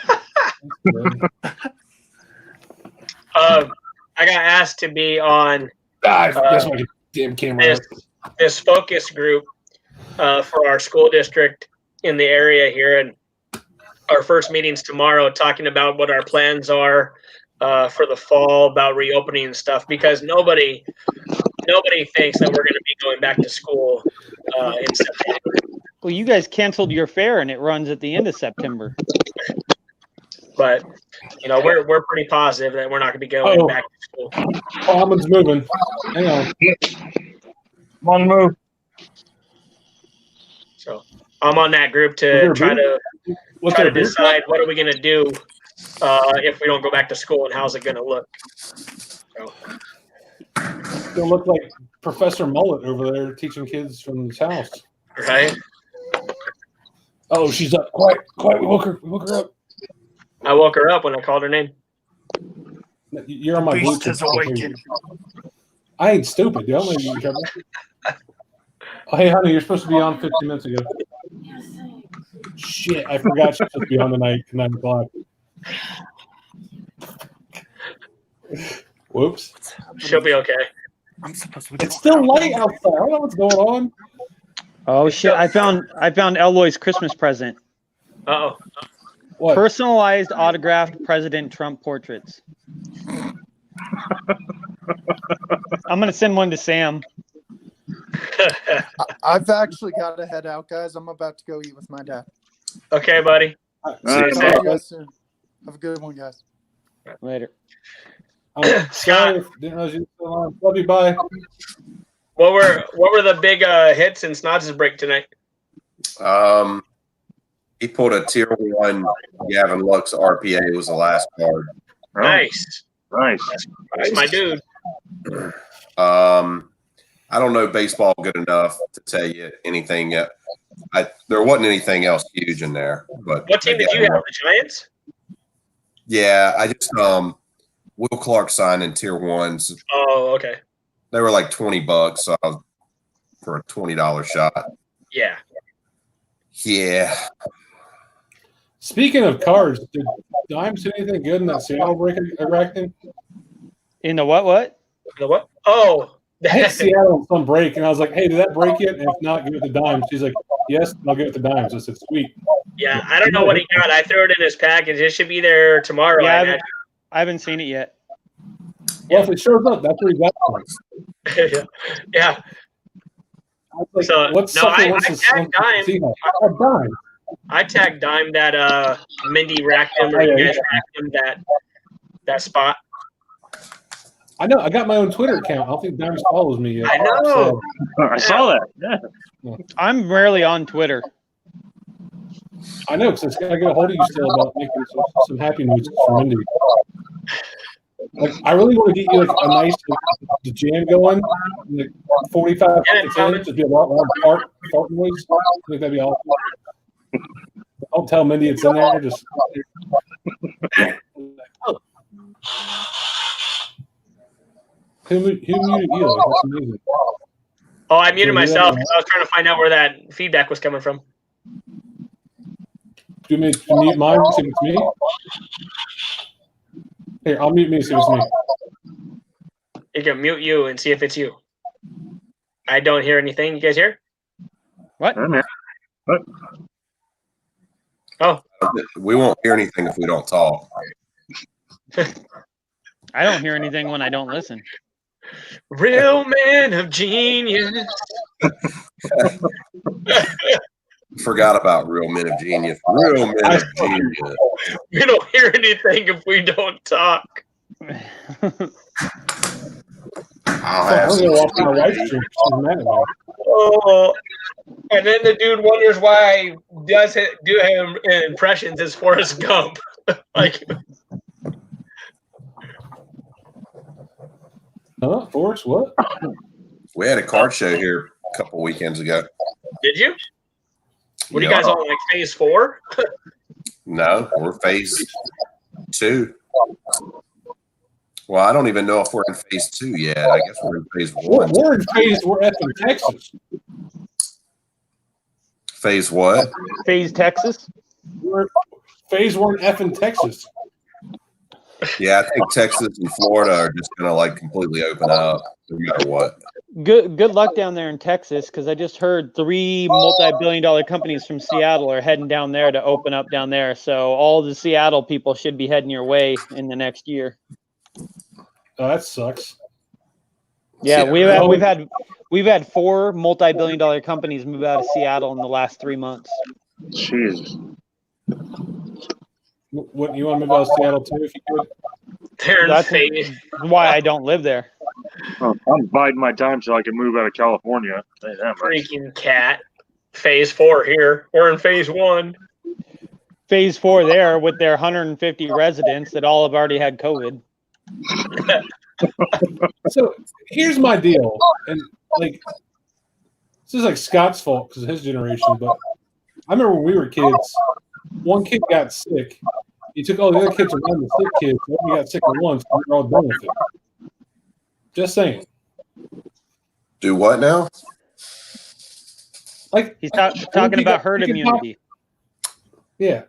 got asked to be on that's my damn camera. This focus group for our school district in the area here, and our first meeting's tomorrow, talking about what our plans are for the fall about reopening and stuff, because nobody thinks that we're going to be going back to school in September. Well, you guys canceled your fair and it runs at the end of September. But we're pretty positive that we're not going to be going back to school. Almond's moving. Hang on. Come on, move. So I'm on that group to try to decide what are we going to do if we don't go back to school and how's it going to look. So. It's going to look like Professor Mullet over there teaching kids from his house. Right? Oh, she's up. Quiet. We woke her up. I woke her up when I called her name. You're on my Beast has awakened. I ain't stupid, dude. I'm not in trouble. Oh, hey, honey, you're supposed to be on 15 minutes ago. Shit, I forgot she's supposed to be on tonight at 9 o'clock. Whoops. She'll be okay. I'm supposed to. It's still light outside. I don't know what's going on. Oh shit! I found Eloy's Christmas present. Uh-oh. What? Personalized autographed President Trump portraits. I'm gonna send one to Sam. I've actually got to head out, guys. I'm about to go eat with my dad. Okay, buddy. See you See you guys soon. Have a good one, guys. Later. Sorry, didn't know you were still on. Love you. Bye. What were the big hits in Snods' break tonight? He pulled a tier 1 Gavin Lux RPA was the last card. Oh, Nice. That's my dude. I don't know baseball good enough to tell you anything. There wasn't anything else huge in there. But what team did you have? The Giants? Yeah, I just Will Clark signed in tier 1s. Oh, okay. They were like $20 for a $20 shot. Yeah. Yeah. Speaking of cards, did Dime see anything good in that Seattle break thing? In the what? The what? Oh. I hit Seattle on some break, and I was like, hey, did that break yet? And if not, give it to Dime. She's like, yes, I'll give it to Dime. I said, sweet. Yeah, I don't know what he got. I threw it in his package. It should be there tomorrow. Yeah, I haven't seen it yet. Well, if it shows up, that's where he got it. Yeah. Like, so, what's no, I tagged Dime. I tagged Dime that Mindy racked him, or you guys racked him that spot. I know. I got my own Twitter account. I don't think Dime follows me yet. I know. So, I saw that. Yeah. I'm rarely on Twitter. I know, because I got to get a hold of you still about making some happy news for Mindy. Like, I really want to get you like a nice jam going, like 45 minutes, just be a lot of fart noise. I think that'd be awesome. Don't tell Mindy it's in there. Just who muted you? That's amazing. Oh, I muted myself because I was trying to find out where that feedback was coming from. Do you mute mine? See if it's me. Here, I'll mute me. See if it's me. You can mute you and see if it's you. I don't hear anything. You guys hear? What? What? Oh. We won't hear anything if we don't talk. I don't hear anything when I don't listen. Real man of genius. Forgot about real men of genius. Real men of genius. We don't hear anything if we don't talk. Oh, and then the dude wonders why I do him impressions as Forrest Gump. Like, huh? Forrest, what? We had a card show here a couple weekends ago. Did you? What are you guys on, like phase 4? No, we're phase 2. Well, I don't even know if we're in phase 2 yet. I guess we're in phase 1. We're in phase. We're up in Texas. Phase what? Phase Texas. We're F in Texas. Yeah, I think Texas and Florida are just gonna like completely open up no matter what. Good luck down there in Texas, because I just heard 3 multi-billion-dollar companies from Seattle are heading down there to open up down there. So all the Seattle people should be heading your way in the next year. Oh, that sucks. Yeah, we've had 4 multi-billion-dollar companies move out of Seattle in the last 3 months. Jeez. Wouldn't you want to move out of Seattle too if you could? They're in That's phase. why I don't live there. Well, I'm biding my time so I can move out of California. Say that much. Freaking cat. Phase 4 here. We're in phase 1. Phase 4 there with their 150 residents that all have already had COVID. So here's my deal, and like this is like Scott's fault because of his generation. But I remember when we were kids, one kid got sick. He took all the other kids around the sick kids. Everybody got sick at once. We were all done with it. Just saying. Do what now? Like He's talking about herd immunity. Yeah.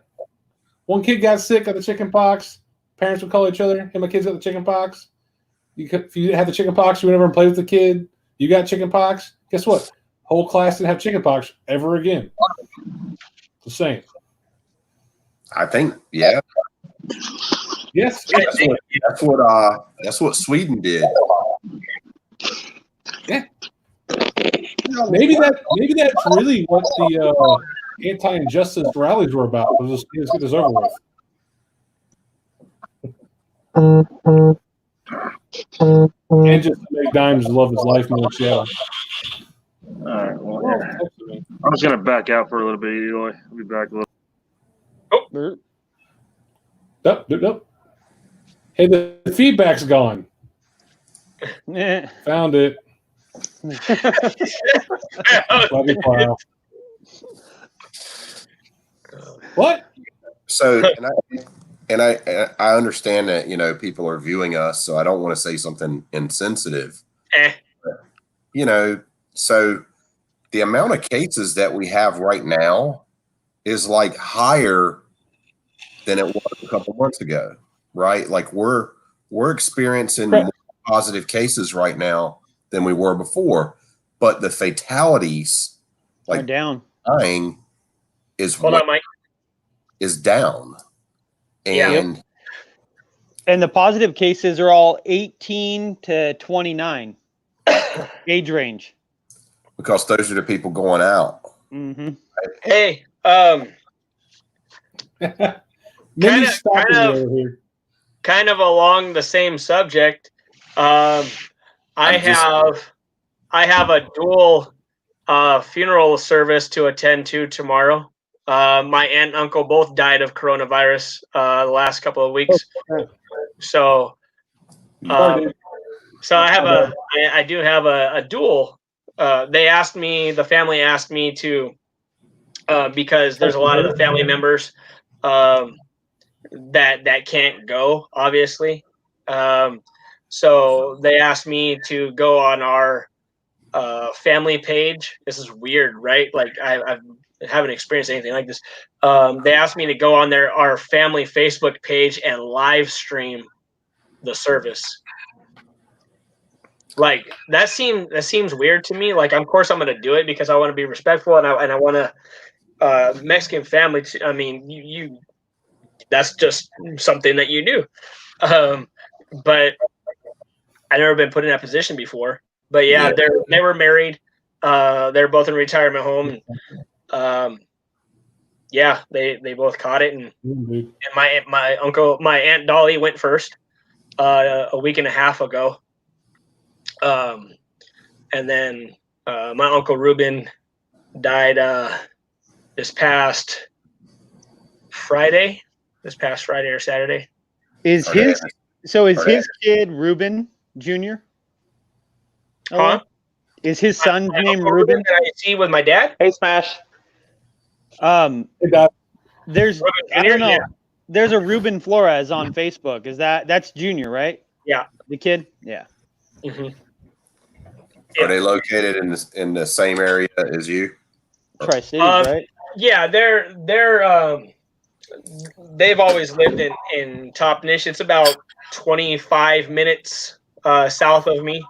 One kid got sick of the chicken pox. Parents would call each other, hey, my kid's got the chicken pox. If you had the chicken pox, you went over and played with the kid. You got chicken pox. Guess what? Whole class didn't have chicken pox ever again. The same. I think, yeah. Yes. That's what Sweden did. Yeah. Maybe that's really what the anti-injustice rallies were about. Let's get this over with. And just to make Dimes love his life more, Seattle. All right. Well, yeah. I'm just gonna back out for a little bit, Eli. I'll be back a little. Nope. Hey, the feedback's gone. Found it. Love you, Kyle. What? So, and I understand that people are viewing us, so I don't want to say something insensitive. But, so the amount of cases that we have right now is like higher than it was a couple months ago, right? Like we're experiencing more positive cases right now than we were before, but the fatalities, like dying, is down. And and the positive cases are all 18 to 29 age range. Because those are the people going out. Mm-hmm. Hey, kind of along the same subject. I have a dual funeral service to attend to tomorrow. My aunt and uncle both died of coronavirus the last couple of weeks. So I do have a dual. The family asked me to, because there's a lot of the family members that can't go, obviously. So they asked me to go on our family page. This is weird, right? Like I haven't experienced anything like this. They asked me to go on our family Facebook page and live stream the service. Like that seems weird to me. Like, of course I'm going to do it because I want to be respectful and I want to Mexican family. I mean, you that's just something that you do. But I've never been put in that position before. But yeah, they were married. They're both in retirement home. They both caught it, and my Aunt Dolly went first a week and a half ago. And then my Uncle Ruben died this past Friday or Saturday. Is his kid Ruben Jr.? Huh? Is his son's name Ruben? That I see with my dad? Hey, Smash. There's I don't know. There's a Ruben Flores on Facebook. That's Junior, right? Yeah. The kid? Yeah. Mm-hmm. Are they located in the same area as you? Tri-Cities, right? Yeah, they've always lived in Toppenish. It's about 25 minutes south of me.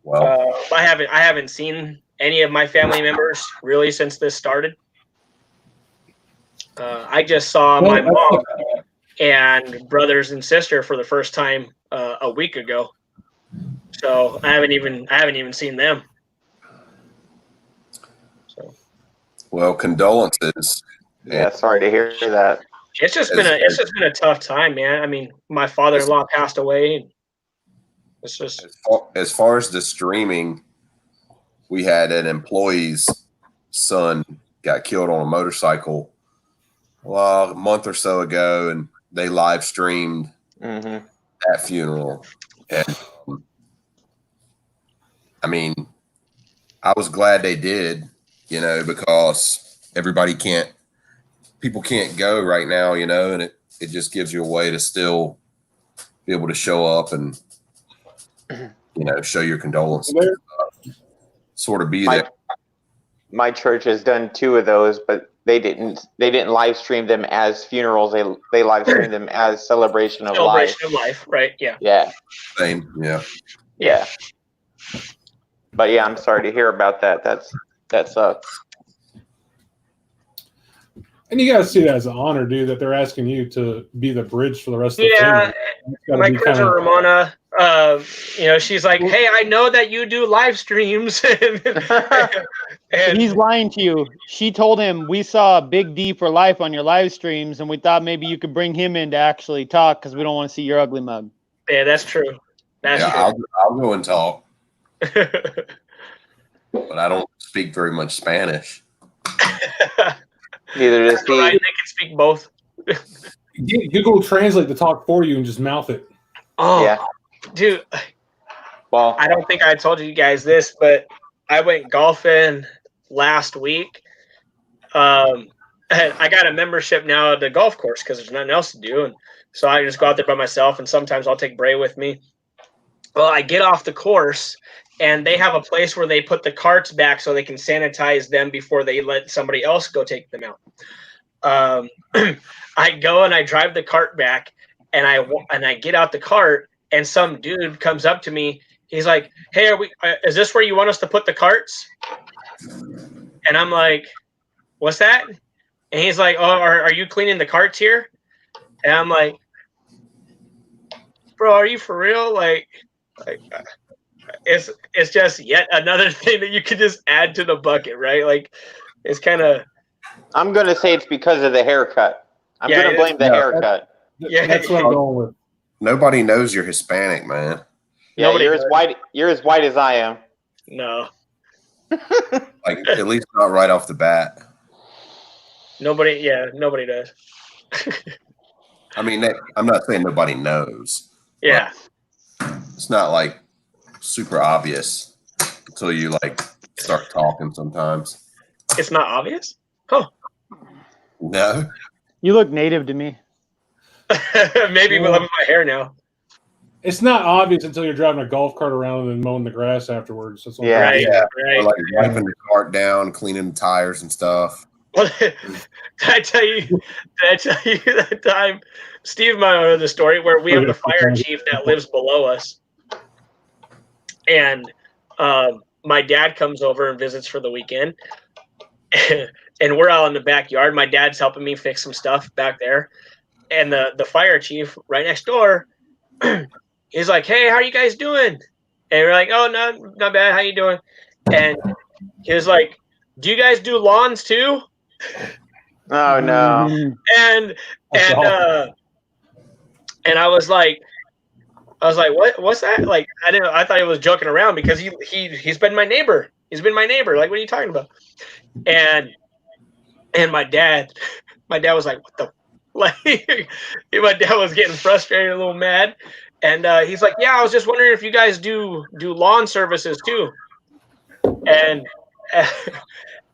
Well, I haven't seen any of my family members really since this started. I just saw my mom and brothers and sister for the first time a week ago. So I haven't even seen them. So. Well, condolences. Yeah, sorry to hear that. It's just been a tough time, man. I mean, my father-in-law passed away. It's just as far as the streaming, we had an employee's son got killed on a motorcycle a month or so ago, and they live streamed that funeral. And I mean, I was glad they did, because people can't go right now, and it just gives you a way to still be able to show up and, show your condolences. Sort of be there. My church has done 2 of those, but they didn't live stream them as funerals. They live streamed them as celebration of life. Celebration of life, right? Yeah. Yeah. Same. Yeah. Yeah. But yeah, I'm sorry to hear about that. That sucks. And you got to see that as an honor, dude, that they're asking you to be the bridge for the rest of the family. My cousin Ramona, she's like, hey, I know that you do live streams. and he's lying to you. She told him, we saw Big D for life on your live streams, and we thought maybe you could bring him in to actually talk because we don't want to see your ugly mug. Yeah, that's true. That's true. I'll go and talk. But I don't speak very much Spanish. Neither does he. Right, they can speak both. Google Translate the talk for you and just mouth it. Oh, yeah. Dude. Well, I don't think I told you guys this, but I went golfing last week. I got a membership now at the golf course because there's nothing else to do. And so I just go out there by myself, and sometimes I'll take Bray with me. Well, I get off the course, and they have a place where they put the carts back so they can sanitize them before they let somebody else go take them out. I go and I drive the cart back, and I get out the cart, and some dude comes up to me. He's like, "Hey, is this where you want us to put the carts?" And I'm like, "What's that?" And he's like, "Oh, are you cleaning the carts here?" And I'm like, "Bro, are you for real?" Like it's just yet another thing that you could just add to the bucket, right? Like it's kind of. I'm gonna say it's because of the haircut. I'm gonna blame the haircut. That's what I'm going with. Nobody knows you're Hispanic, man. Yeah, you're as white as I am. No. Like at least not right off the bat. Nobody does. I mean, I'm not saying nobody knows. Yeah. It's not like super obvious until you like start talking sometimes. It's not obvious? Huh. No. You look native to me. Maybe with my hair now. It's not obvious until you're driving a golf cart around and then mowing the grass afterwards. That's Yeah, right. Or like wiping the cart down, cleaning the tires and stuff. Well, did I tell you that time? Steve might know the story where we have the fire chief that lives below us. And my dad comes over and visits for the weekend. And we're out in the backyard. My dad's helping me fix some stuff back there. And the fire chief right next door, he's like, "Hey, how are you guys doing?" And we're like, "Oh, not bad. How you doing?" And he was like, "Do you guys do lawns too?" Oh no. And I was like, what's that? Like, I thought he was joking around because he's been my neighbor. He's been my neighbor. Like, what are you talking about? And my dad was like, what the, like, my dad was getting frustrated, a little mad. And he's like, yeah, I was just wondering if you guys do lawn services too. And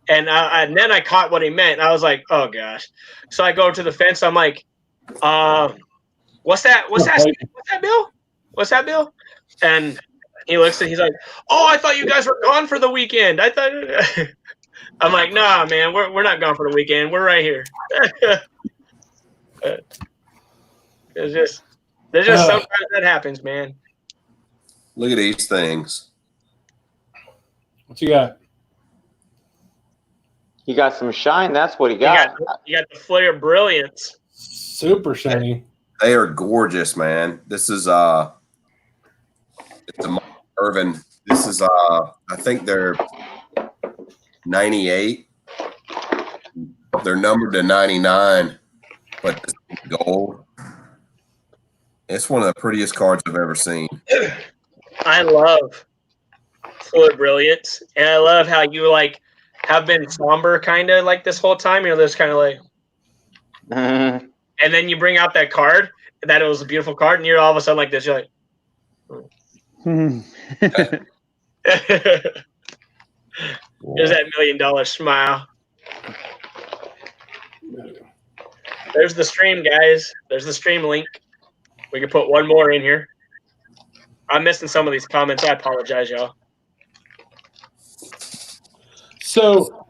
then I caught what he meant. I was like, oh gosh. So I go to the fence. I'm like, what's that? What's that, Bill? What's that, Bill? And he looks and he's like, oh, I thought you guys were gone for the weekend. I thought. I'm like, nah, man, we're not gone for the weekend. We're right here. There's just sometimes that happens, man. Look at these things. What you got? You got some shine. That's what he got. You got the flare of brilliance. Super shiny. They are gorgeous, man. This is it's a Irvin. This is I think they're 98. They're numbered to 99, but this is gold. It's one of the prettiest cards I've ever seen. I love Fluid Brilliance, and I love how you like have been somber kind of like this whole time. You're just kind of like, and then you bring out that card that it was a beautiful card, and you're all of a sudden like this. You're like, there's that $1 million smile. There's the stream, guys. There's the stream link. We can put one more in here. I'm missing some of these comments. I apologize, y'all. So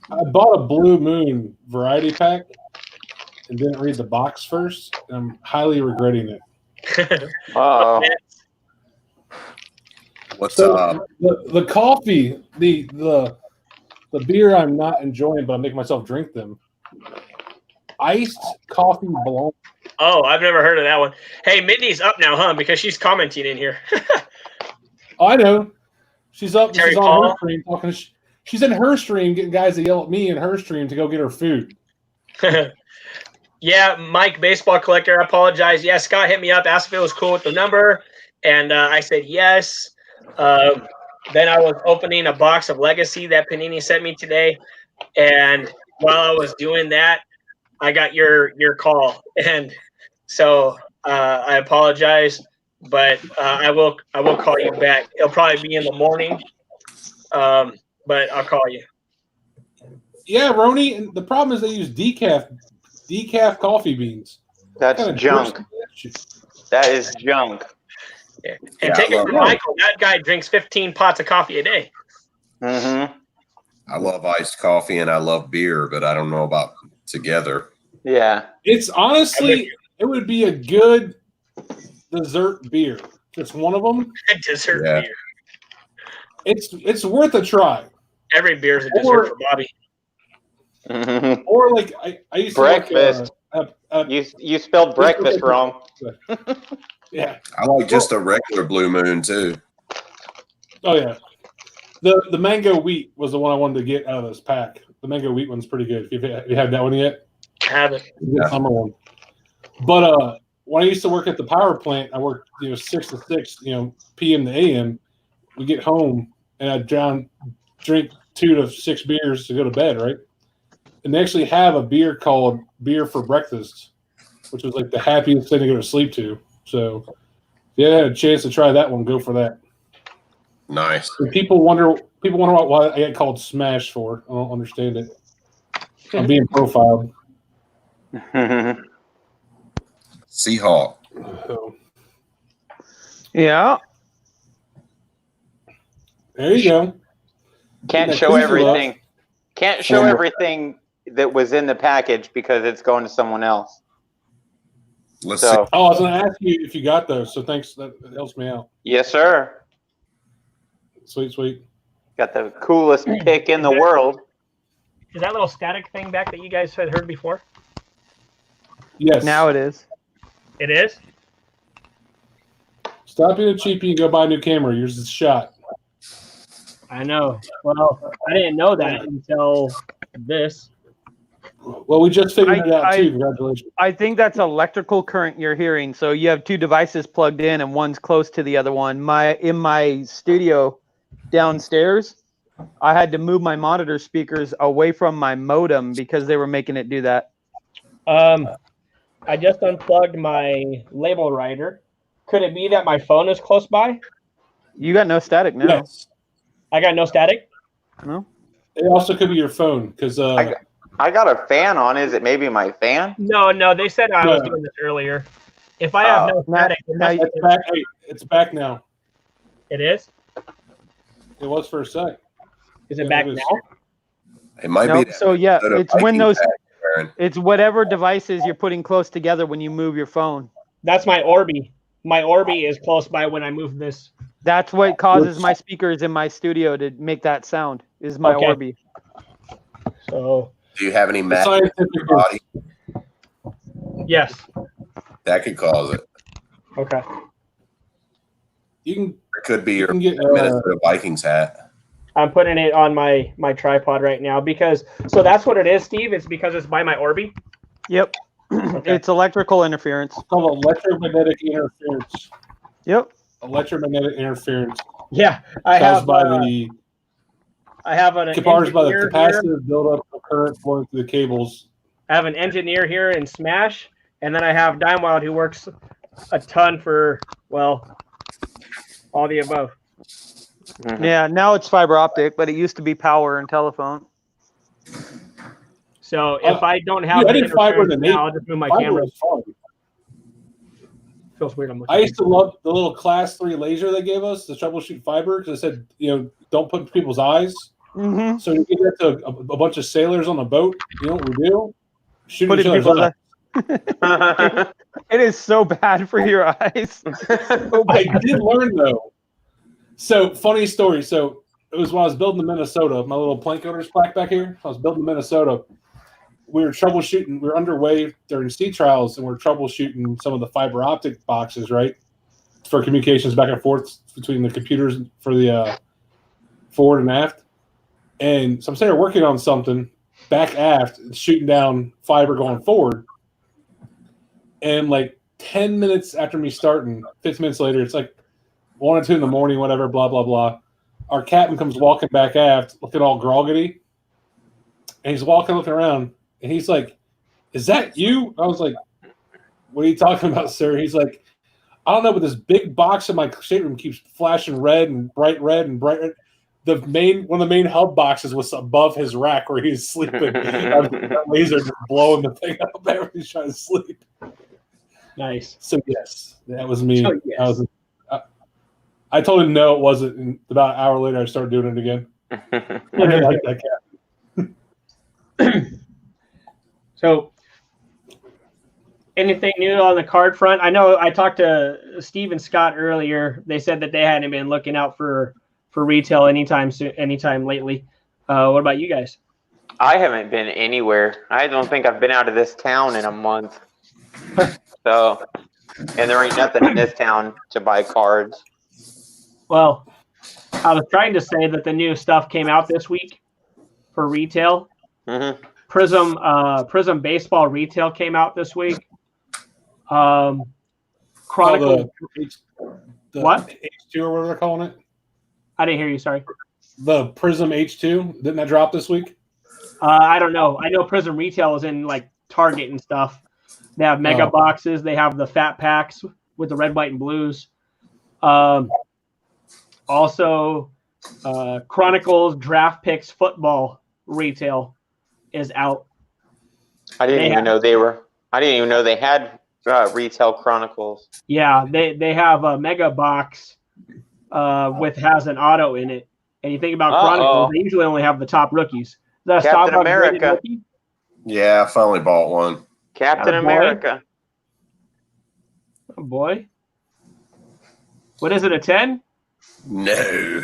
I bought a Blue Moon variety pack and didn't read the box first. And I'm highly regretting it. What's So up? the coffee, the beer I'm not enjoying, but I'm making myself drink them. Iced coffee blonde. Oh, I've never heard of that one. Hey, Mindy's up now, huh? Because she's commenting in here. Oh, I know. She's up. Terry She's on Paul? her stream talking. She's in her stream getting guys to yell at me in her stream to go get her food. Yeah, Mike, baseball collector, I apologize. Yeah, Scott hit me up, asked if it was cool with the number, and I said yes. Then I was opening a box of Legacy that Panini sent me today, and while I was doing that, I got your call, and so I apologize, but I will call you back. It'll probably be in the morning, but I'll call you. Yeah, Roni. And the problem is they use decaf coffee beans. That's What kind of junk. gross shit? That is junk. Yeah. And Yeah, take I it love from it. Michael. That guy drinks 15 pots of coffee a day. Mm-hmm. I love iced coffee and I love beer, but I don't know about together. Yeah. It's honestly, it would be a good dessert beer. Just one of them. Dessert Yeah. beer. It's worth a try. Every beer is a dessert Or- for Bobby. Mhm. Or like I used to Breakfast. You spelled breakfast wrong. Yeah. I like just a regular Blue Moon too. Oh yeah. The mango wheat was the one I wanted to get out of this pack. The mango wheat one's pretty good. If you had that one yet, Have it. the summer one. But when I used to work at the power plant, I worked 6 to 6, p.m. to a.m. We get home and I'd drink 2 to 6 beers to go to bed, right? And they actually have a beer called Beer for Breakfast, which was like the happiest thing to go to sleep to. So if you had a chance to try that one, go for that. Nice. And people wonder why I get called Smash for. I don't understand it. I'm being profiled. Seahawk. So, Yeah. there you go. Can't That show cruiser everything. Can't show Former- everything that was in the package because it's going to someone else. Let's So, Oh, I was going to ask you if you got those. So thanks. That helps me out. yes, sir. Sweet, sweet. Got the coolest pick in the world. Is that little static thing back that you guys had heard before? Yes. Now it is. It is? Stop being a cheapie and go buy a new camera. Yours is shot. I know. Well, I didn't know that until this. Well, we just figured it out I- too. Congratulations. I think that's electrical current you're hearing. So you have two devices plugged in and one's close to the other one. In my studio downstairs, I had to move my monitor speakers away from my modem because they were making it do that. I just unplugged my label writer. Could it be that my phone is close by? You got no static now. Yes. I got no static? No? It also could be your phone because I got a fan on. Is it maybe my fan? No. They said I was No. doing this earlier. If I have no static, it now must you- be- it's back. Hey, it's back now. it is? It was for a sec. Is it Yeah, back it is. now? It might Nope. be. So yeah, that it's when Viking those pack, Aaron. it's whatever devices you're putting close together when you move your phone. That's my Orbi. My Orbi is close by when I move this. That's what causes my speakers in my studio to make that sound. Is my Okay. Orbi. So, Do you have any The magnet in scientific your body? yes. That could cause it. Okay. You can It could be your can get, Minnesota Vikings hat. I'm putting it on my tripod right now because so that's what it is, Steve. It's because it's by my Orbi. Yep. Okay. It's electrical interference. It's called electromagnetic interference. Yep. Electromagnetic interference Yeah, I caused have by the I have an caused by the engineer here. capacitive buildup of current flowing through the cables. I have an engineer here in Smash, and then I have Dimewild who works a ton for all the above. Yeah, now it's fiber optic, but it used to be power and telephone. So if I don't have I the did fiber in the interference now, I'll just move my Fiber camera. was fun. Feels weird. I'm looking. I used to love the little class 3 laser they gave us to troubleshoot fiber because it said, don't put in people's eyes. Mm-hmm. So you give that to a bunch of sailors on a boat. You know what we do? Shoot Put each in other's people's eyes. eyes. It is so bad for your eyes. So I bad. did learn though. So funny story. So it was when I was building in Minnesota. My little plank owner's plaque back here. I was building in Minnesota. We were troubleshooting. We were underway during sea trials, and we are troubleshooting some of the fiber optic boxes, right, for communications back and forth between the computers for the forward and aft. And so I'm sitting there working on something back aft, shooting down fiber going forward. And like 10 minutes after me starting, 15 minutes later, it's like 1 or 2 in the morning, whatever, blah, blah, blah. Our captain comes walking back aft, looking all groggedy. And he's looking around. And he's like, "Is that you?" I was like, "What are you talking about, sir?" He's like, "I don't know, but this big box in my stateroom keeps flashing red and bright red and bright red." One of the main hub boxes was above his rack where he's sleeping. That laser just blowing the thing up there. He's trying to sleep. Nice. So yes, that was me. So, yes. I told him no, it wasn't. And about an hour later, I started doing it again. I didn't like that cat. So, anything new on the card front? I know I talked to Steve and Scott earlier. They said that they hadn't been looking out for retail anytime lately. What about you guys? I haven't been anywhere. I don't think I've been out of this town in a month. So, and there ain't nothing in this town to buy cards. Well, I was trying to say that the new stuff came out this week for retail. Mm-hmm. Prism Baseball retail came out this week. Chronicle. What? H2 or whatever they're calling it. I didn't hear you. Sorry. The Prism H2 didn't that drop this week? I don't know. I know Prism retail is in like Target and stuff. They have mega boxes. They have the fat packs with the red, white, and blues. Also, Chronicles Draft Picks Football retail is out. I didn't even know they had retail Chronicles. Yeah, they have a mega box has an auto in it. And you think about Chronicles, they usually only have the top rookies. Is that a Captain America. rookie? Yeah, I finally bought one. Captain America. Oh boy. What is it, a 10? No.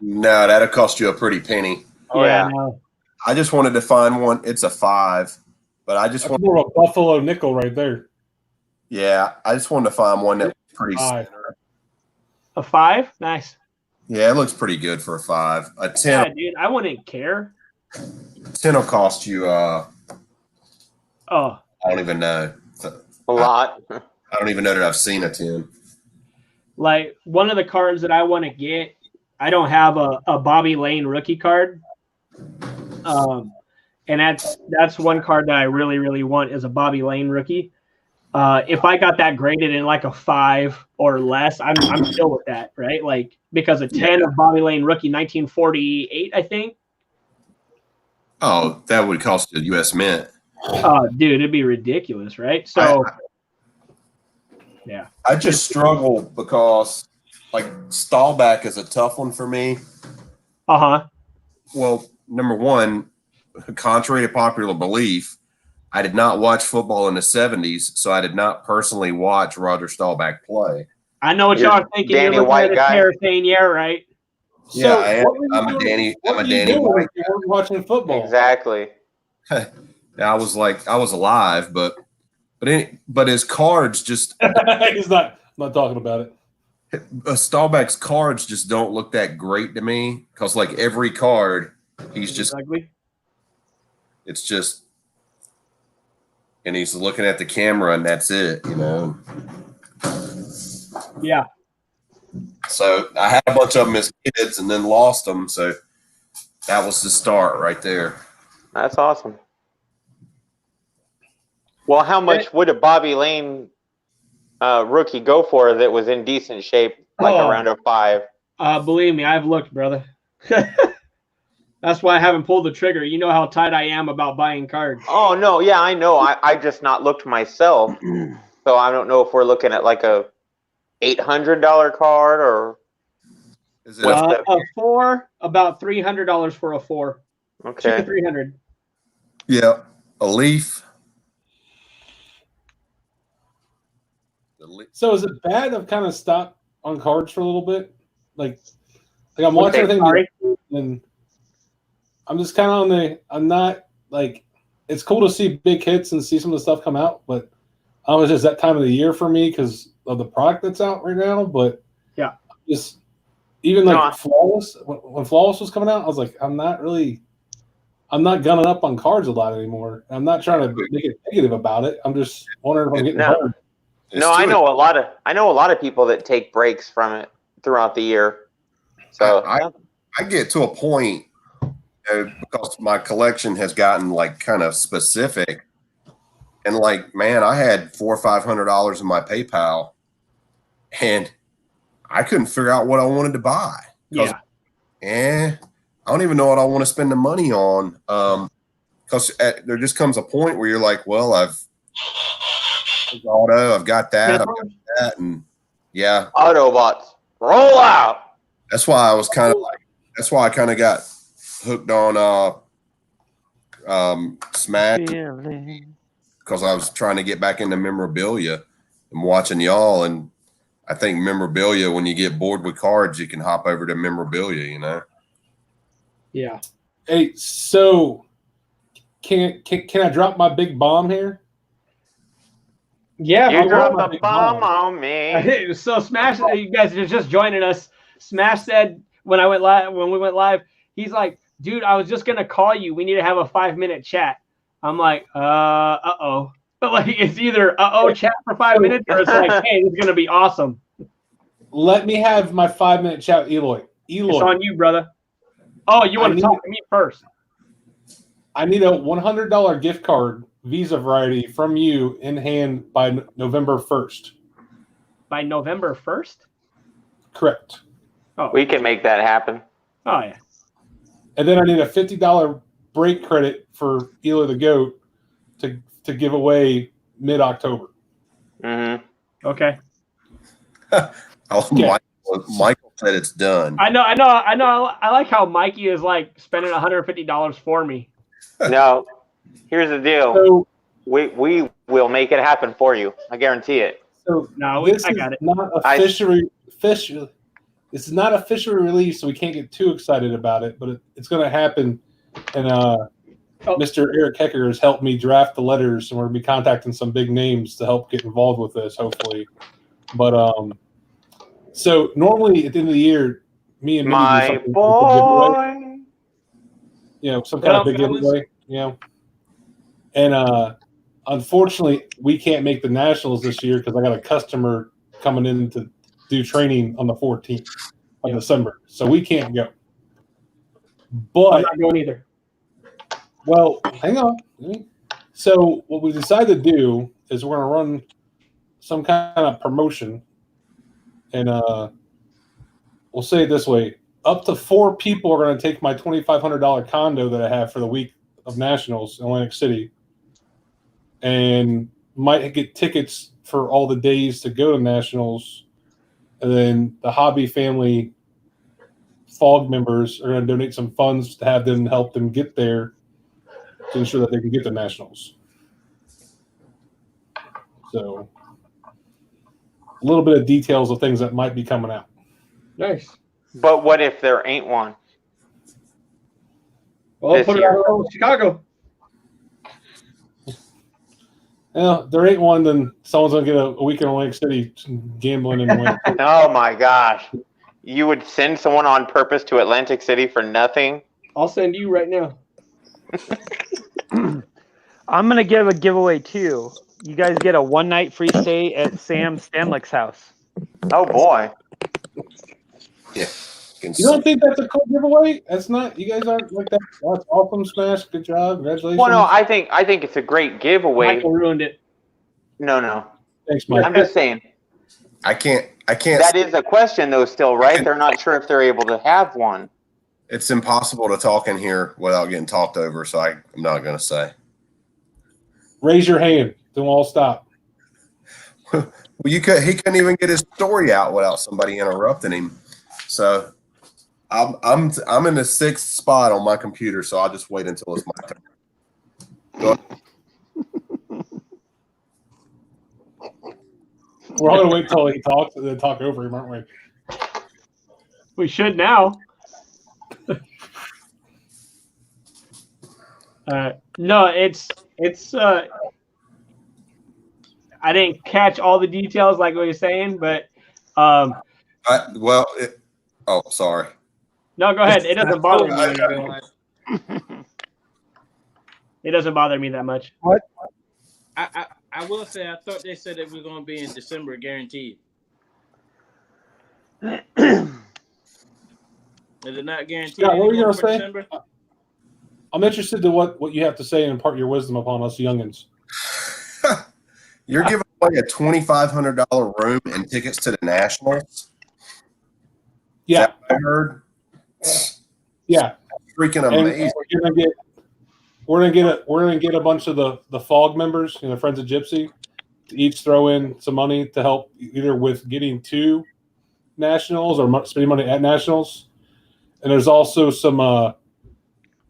No, that'll cost you a pretty penny. Oh yeah. No. I just wanted to find one. It's a 5, but I just That's more of a Buffalo nickel right there. Yeah, I just wanted to find one that was pretty. 5. A 5? Nice. Yeah, it looks pretty good for a 5. A 10. Yeah, dude, I wouldn't care. 10 will cost you. Oh. I don't even know. A lot. I don't even know that I've seen a 10. Like one of the cards that I want to get, I don't have a Bobby Lane rookie card. And that's one card that I really, really want is a Bobby Lane rookie. If I got that graded in like a 5 or less, I'm still with that, right? Like because a 10 of Bobby Lane rookie, 1948, I think. Oh, that would cost you U.S. Mint. Dude, it'd be ridiculous, right? So, yeah. I just struggle because like Stahlback is a tough one for me. Well, number one, contrary to popular belief, I did not watch football in the 70s, so I did not personally watch Roger Staubach play. I know what y'all are thinking. Danny You're White looking at guy. hair saying, yeah, right. Yeah, So I am. what were you I'm a doing- Danny. what I'm a were you Danny doing White. if you weren't watching football. Exactly. I was alive, but his cards just He's not talking about it. Staubach's cards just don't look that great to me because, like, every card, he's just ugly. It's just, and he's looking at the camera, and that's it, you know. Yeah. So I had a bunch of them as kids, and then lost them. So that was the start right there. That's awesome. Well, how much would a Bobby Lane rookie go for that was in decent shape, like around a 5? Believe me, I've looked, brother. That's why I haven't pulled the trigger. You know how tight I am about buying cards. Oh, no. Yeah, I know. I just not looked myself. So I don't know if we're looking at like a $800 card or. Is it a 4, about $300 for a 4. Okay. 2 to $300. Yeah, a leaf. So is it bad I've kind of stopped on cards for a little bit? Like I'm watching everything and I'm just kind of I'm not like, it's cool to see big hits and see some of the stuff come out, but it's just that time of the year for me because of the product that's out right now. But yeah, just even like Flawless, when Flawless was coming out, I was like, I'm not gunning up on cards a lot anymore. I'm not trying to make it negative about it. I'm just wondering if I'm getting hurt. No, I know a lot of people that take breaks from it throughout the year. So I get to a point because my collection has gotten like kind of specific, and like, man, I had $400 or $500 in my PayPal, and I couldn't figure out what I wanted to buy. Yeah. I don't even know what I want to spend the money on. Because there just comes a point where you're like, well, I've got that, I've got that, and yeah. Autobots, roll out. That's why I was kind of like, that's why I kind of got hooked on Smash, because I was trying to get back into memorabilia and watching y'all, and I think memorabilia, when you get bored with cards, you can hop over to memorabilia, you know. Yeah. Hey, so can I drop my big bomb here? Yeah, you dropped a bomb on me. So Smash, you guys are just joining us. Smash said when we went live, he's like, dude, I was just gonna call you. We need to have a 5-minute chat. I'm like, uh-oh. But like, it's either chat for 5 minutes, or it's like, hey, this is gonna be awesome. Let me have my 5-minute chat with Eloy. It's on you, brother. Oh, you want to talk to me first? I need a $100 gift card, Visa variety, from you in hand by November 1st. By November 1st? Correct. Oh, we can make that happen. Oh yeah. And then I need a $50 break credit for Eloy the Goat to give away mid-October. Mm-hmm. Okay. Michael said it's done. I know. I like how Mikey is like spending $150 for me. No, here's the deal. So, we will make it happen for you. I guarantee it. So no, I got it. Not officially, it's not officially released, so we can't get too excited about it. But it's going to happen, and Mr. Eric Hecker has helped me draft the letters, and we're going to be contacting some big names to help get involved with this, hopefully. But so normally at the end of the year, me and Minnie do something boy, some kind of big giveaway, And unfortunately, we can't make the nationals this year because I got a customer coming in to do training on the 14th of December, so we can't go. But I'm not going either. Well, hang on. So what we decided to do is we're going to run some kind of promotion, and we'll say it this way: up to 4 people are going to take my $2,500 condo that I have for the week of nationals in Atlantic City, and might get tickets for all the days to go to nationals. And then the hobby family FOG members are going to donate some funds to have them help them get there to ensure that they can get the nationals. So a little bit of details of things that might be coming out. Nice. But what if there ain't one? Well, put it out in Chicago. Well, if there ain't one, then someone's gonna get a weekend in Atlantic City gambling and win. Oh my gosh. You would send someone on purpose to Atlantic City for nothing? I'll send you right now. I'm gonna give a giveaway too. You guys get a 1-night free stay at Sam Stanlick's house. Oh boy. Yeah. You don't think that's a cool giveaway? That's not. You guys aren't like that. That's awesome, Smash. Good job. Congratulations. Well, no, I think it's a great giveaway. Michael ruined it. No. Thanks, Mike. I'm just saying. I can't. That is a question, though. Still, right? They're not sure if they're able to have one. It's impossible to talk in here without getting talked over, so I'm not going to say. Raise your hand. Then we'll all stop. Well, he couldn't even get his story out without somebody interrupting him. So I'm in the 6th spot on my computer, so I'll just wait until it's my turn. Go ahead. We're all gonna wait till he talks and then talk over him, aren't we? We should now. No, it's I didn't catch all the details like what you're saying, but oh, sorry. no, go ahead. It doesn't bother me. It doesn't bother me that much. What? I will say I thought they said it was going to be in December, guaranteed. Is it not guaranteed? Scott, what were you gonna say? December? I'm interested to what you have to say and impart your wisdom upon us youngins. You're giving away a $2,500 room and tickets to the Nationals? Yeah. Is that what I heard? Yeah. Freaking And amazing. we're gonna get a bunch of the FOG members, Friends of Gypsy, to each throw in some money to help either with getting to Nationals or spending money at Nationals. And there's also some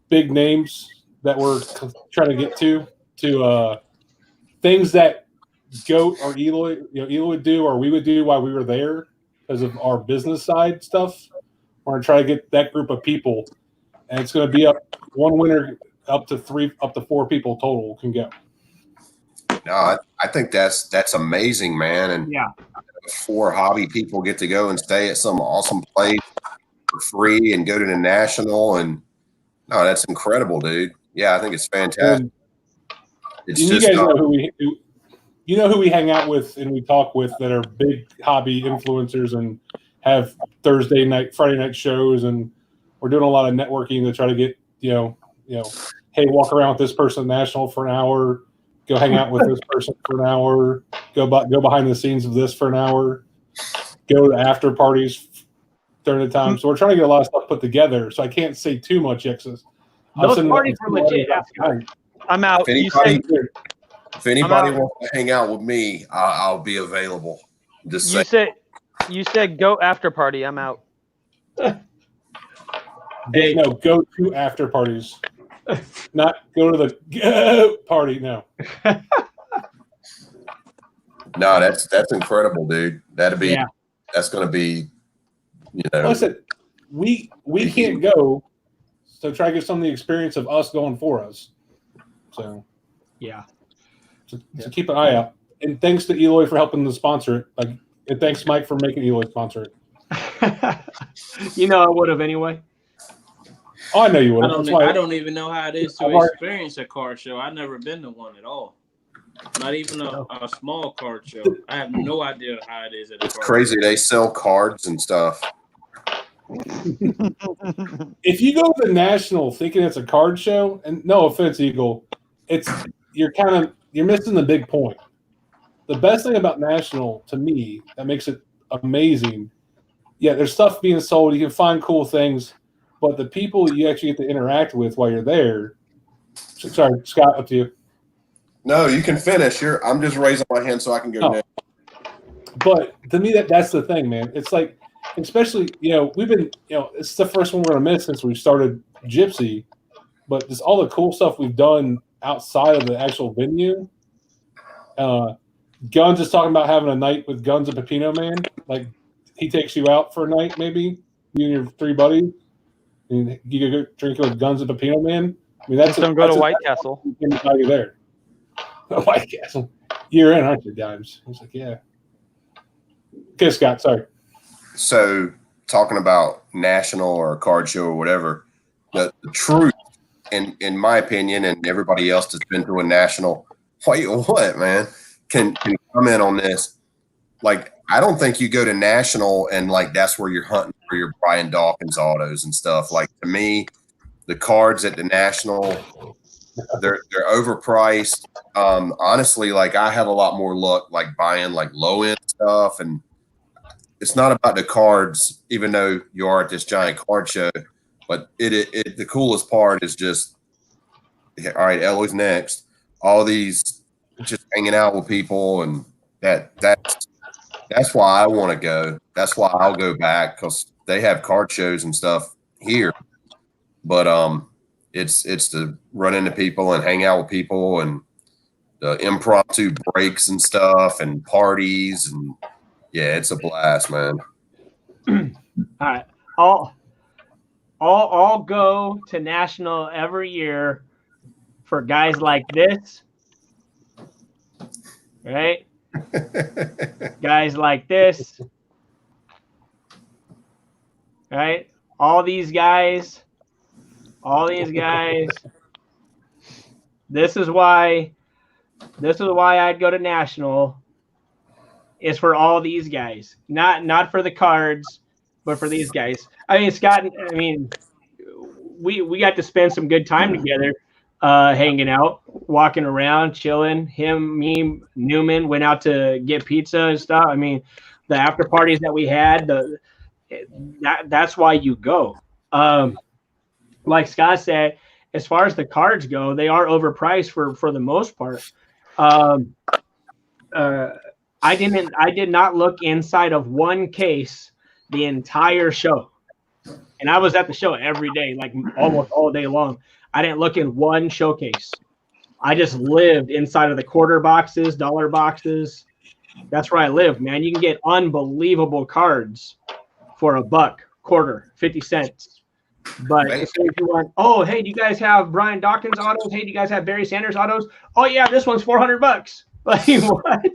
big names that we're trying to get to things that Goat or Eloy would do or we would do while we were there because of our business side stuff. We're gonna try to get that group of people, and it's gonna be up one winner up to 4 people total can go. No, I think that's amazing, man. And yeah, 4 hobby people get to go and stay at some awesome place for free and go to the National. And no, that's incredible, dude. Yeah, I think it's fantastic. It's you guys know who we hang out with and we talk with that are big hobby influencers and have Thursday night, Friday night shows, and we're doing a lot of networking to try to get hey, walk around with this person at National for an hour, go hang out with this person for an hour, go behind the scenes of this for an hour, go to after parties during the time. So we're trying to get a lot of stuff put together. So I can't say too much, X's. Those parties are legit. I'm out. If anybody wants to hang out with me, I'll be available. You said go after party. I'm out. Hey. No, go to after parties. Not go to the party. No. No, that's incredible, dude. That's going to be, Listen, we can't go, so try to get some of the experience of us going for us. So yeah. So keep an eye out. And thanks to Eloy for helping to sponsor it. And thanks, Mike, for making Eloy sponsor it. I would have anyway. Oh, I know you would have. I don't even know how it is to experience a car show. I've never been to one at all. Not even a small card show. I have no idea how it is at a It's crazy. Show. They sell cards and stuff. If you go to the National thinking it's a card show, and no offense, Eagle, you're missing the big point. The best thing about National, to me, that makes it amazing, there's stuff being sold. You can find cool things, but the people you actually get to interact with while you're there. Sorry, Scott, up to you. No, you can finish. I'm just raising my hand so I can go next. But to me, that's the thing, man. It's like, especially, we've been, it's the first one we're going to miss since we started Gypsy, but just all the cool stuff we've done outside of the actual venue. Guns is talking about having a night with Guns and Pepino Man. Like, he takes you out for a night, maybe, you and your 3 buddies, and you can go drinking with Guns and Pepino Man. I mean, don't go to White Castle. Anybody there. Oh my God. You're in, aren't you, Dimes? I was like, yeah. Okay, Scott, sorry. So talking about national or card show or whatever, the truth, in my opinion, and everybody else that's been to a national, what, man, can comment on this. Like, I don't think you go to national and like that's where you're hunting for your Brian Dawkins autos and stuff. Like, to me, the cards at the national, they're overpriced. Honestly, like, I have a lot more luck like buying like low end stuff, and it's not about the cards, even though you are at this giant card show. But it the coolest part is just, all right, Eloy's next. All these just hanging out with people, and that's why I want to go. That's why I'll go back, because they have card shows and stuff here. But it's to run into people and hang out with people, and the impromptu breaks and stuff and parties, and yeah, it's a blast, man. All right, I'll go to national every year for guys like this, right? Guys like this, right? All these guys. This is why I'd go to national. Is for all these guys, not for the cards, but for these guys. I mean, Scott, I mean, we got to spend some good time together, hanging out, walking around, chilling. Him, me, Newman went out to get pizza and stuff. I mean, the after parties that we had, that's why you go. Like Scott said, as far as the cards go, they are overpriced for the most part. I did not look inside of one case the entire show. And I was at the show every day, like almost all day long. I didn't look in one showcase. I just lived inside of the quarter boxes, dollar boxes. That's where I live, man. You can get unbelievable cards for $1, quarter, 50 cents. But if you want, oh, hey, do you guys have Brian Dawkins autos? Hey, do you guys have Barry Sanders autos? Oh yeah, this one's $400. Like, what?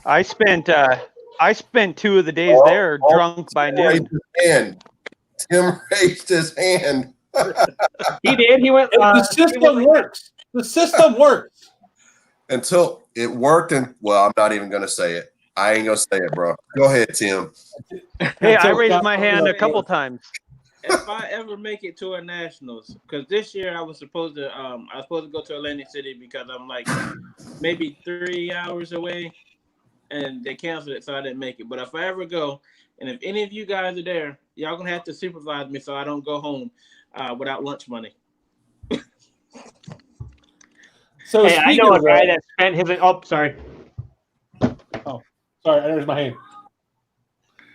I spent 2 of the days there drunk by noon. Tim raised his hand. He did. He went. The system works. The system works. Until it worked, and well, I'm not even gonna say it. I ain't gonna say it, bro. Go ahead, Tim. Hey, I raised my hand a couple times. If I ever make it to a nationals, because this year I was supposed to go to Atlantic City because I'm like maybe 3 hours away, and they canceled it, so I didn't make it. But if I ever go, and if any of you guys are there, y'all gonna have to supervise me so I don't go home without lunch money. So hey, I know a guy that spent his. Oh, sorry. Oh, sorry. There's my hand.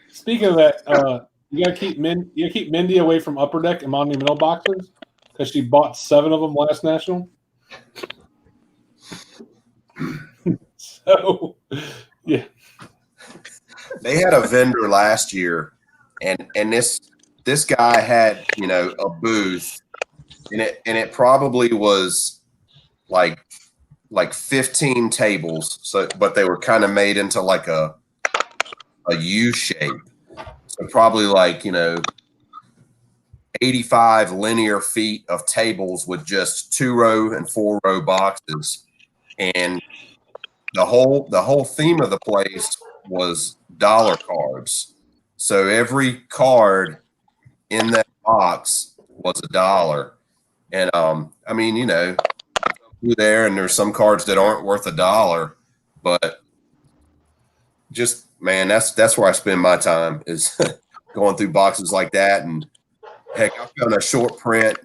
Speaking of that, you gotta keep Mindy away from Upper Deck and Monumental boxes because she bought 7 of them last national. So, yeah. They had a vendor last year, and this guy had, you know, a booth, and it probably was like 15 tables. So, but they were kind of made into like a U shape. So probably like, you know, 85 linear feet of tables with just 2-row and 4-row boxes, and the whole theme of the place was dollar cards. So every card in that box was $1. And I mean, you know, you're there and there's some cards that aren't worth $1, but just, man, that's where I spend my time, is going through boxes like that. And heck, I found a short print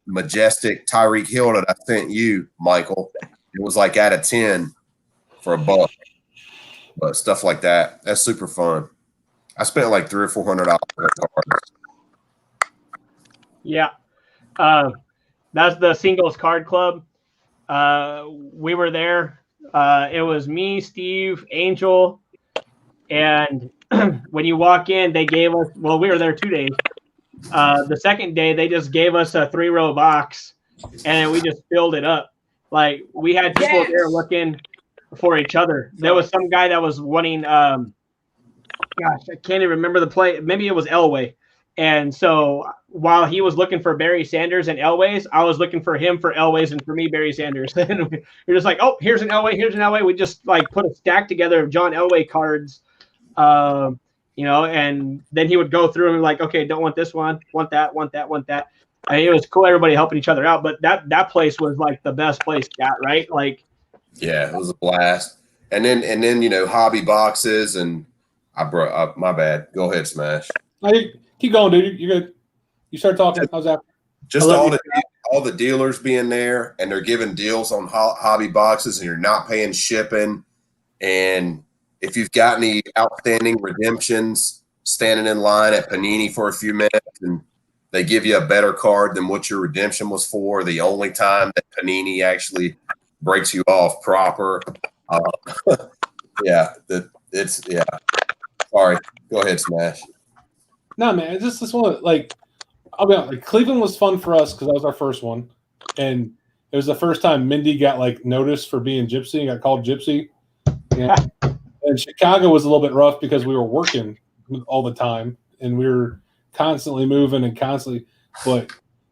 majestic Tyreek Hill that I sent you, Michael. It was like out of 10 for $1. But stuff like that, that's super fun. I spent like $300 or $400 on cards. Yeah. That's the Singles Card Club. We were there. It was me, Steve, Angel, and when you walk in, they gave us, well, we were there 2 days. The second day, they just gave us a 3-row box, and we just filled it up. Like we had people there looking for each other. There was some guy that was wanting. Gosh, I can't even remember the play. Maybe it was Elway. And so while he was looking for Barry Sanders and Elways, I was looking for him for Elways and for me Barry Sanders. And we're just like, oh, here's an Elway, here's an Elway. We just like put a stack together of John Elway cards, you know, and then he would go through and be like, okay, don't want this one, want that, want that, want that. And it was cool, everybody helping each other out. But that place was like the best place, right? Like, yeah, it was a blast. And then you know, hobby boxes and I broke my bad. Go ahead, Smash. Keep going, dude. You're good. You start talking. How's that? Just all the dealers being there, and they're giving deals on hobby boxes, and you're not paying shipping. And if you've got any outstanding redemptions, standing in line at Panini for a few minutes, and they give you a better card than what your redemption was for. The only time that Panini actually breaks you off proper. Yeah. Sorry. Go ahead, Smash. No, man. It's just this one. Like, I'll be honest. Like, Cleveland was fun for us because that was our first one, and it was the first time Mindy got like noticed for being Gypsy and got called Gypsy. Yeah. And Chicago was a little bit rough because we were working all the time and we were constantly moving and constantly. But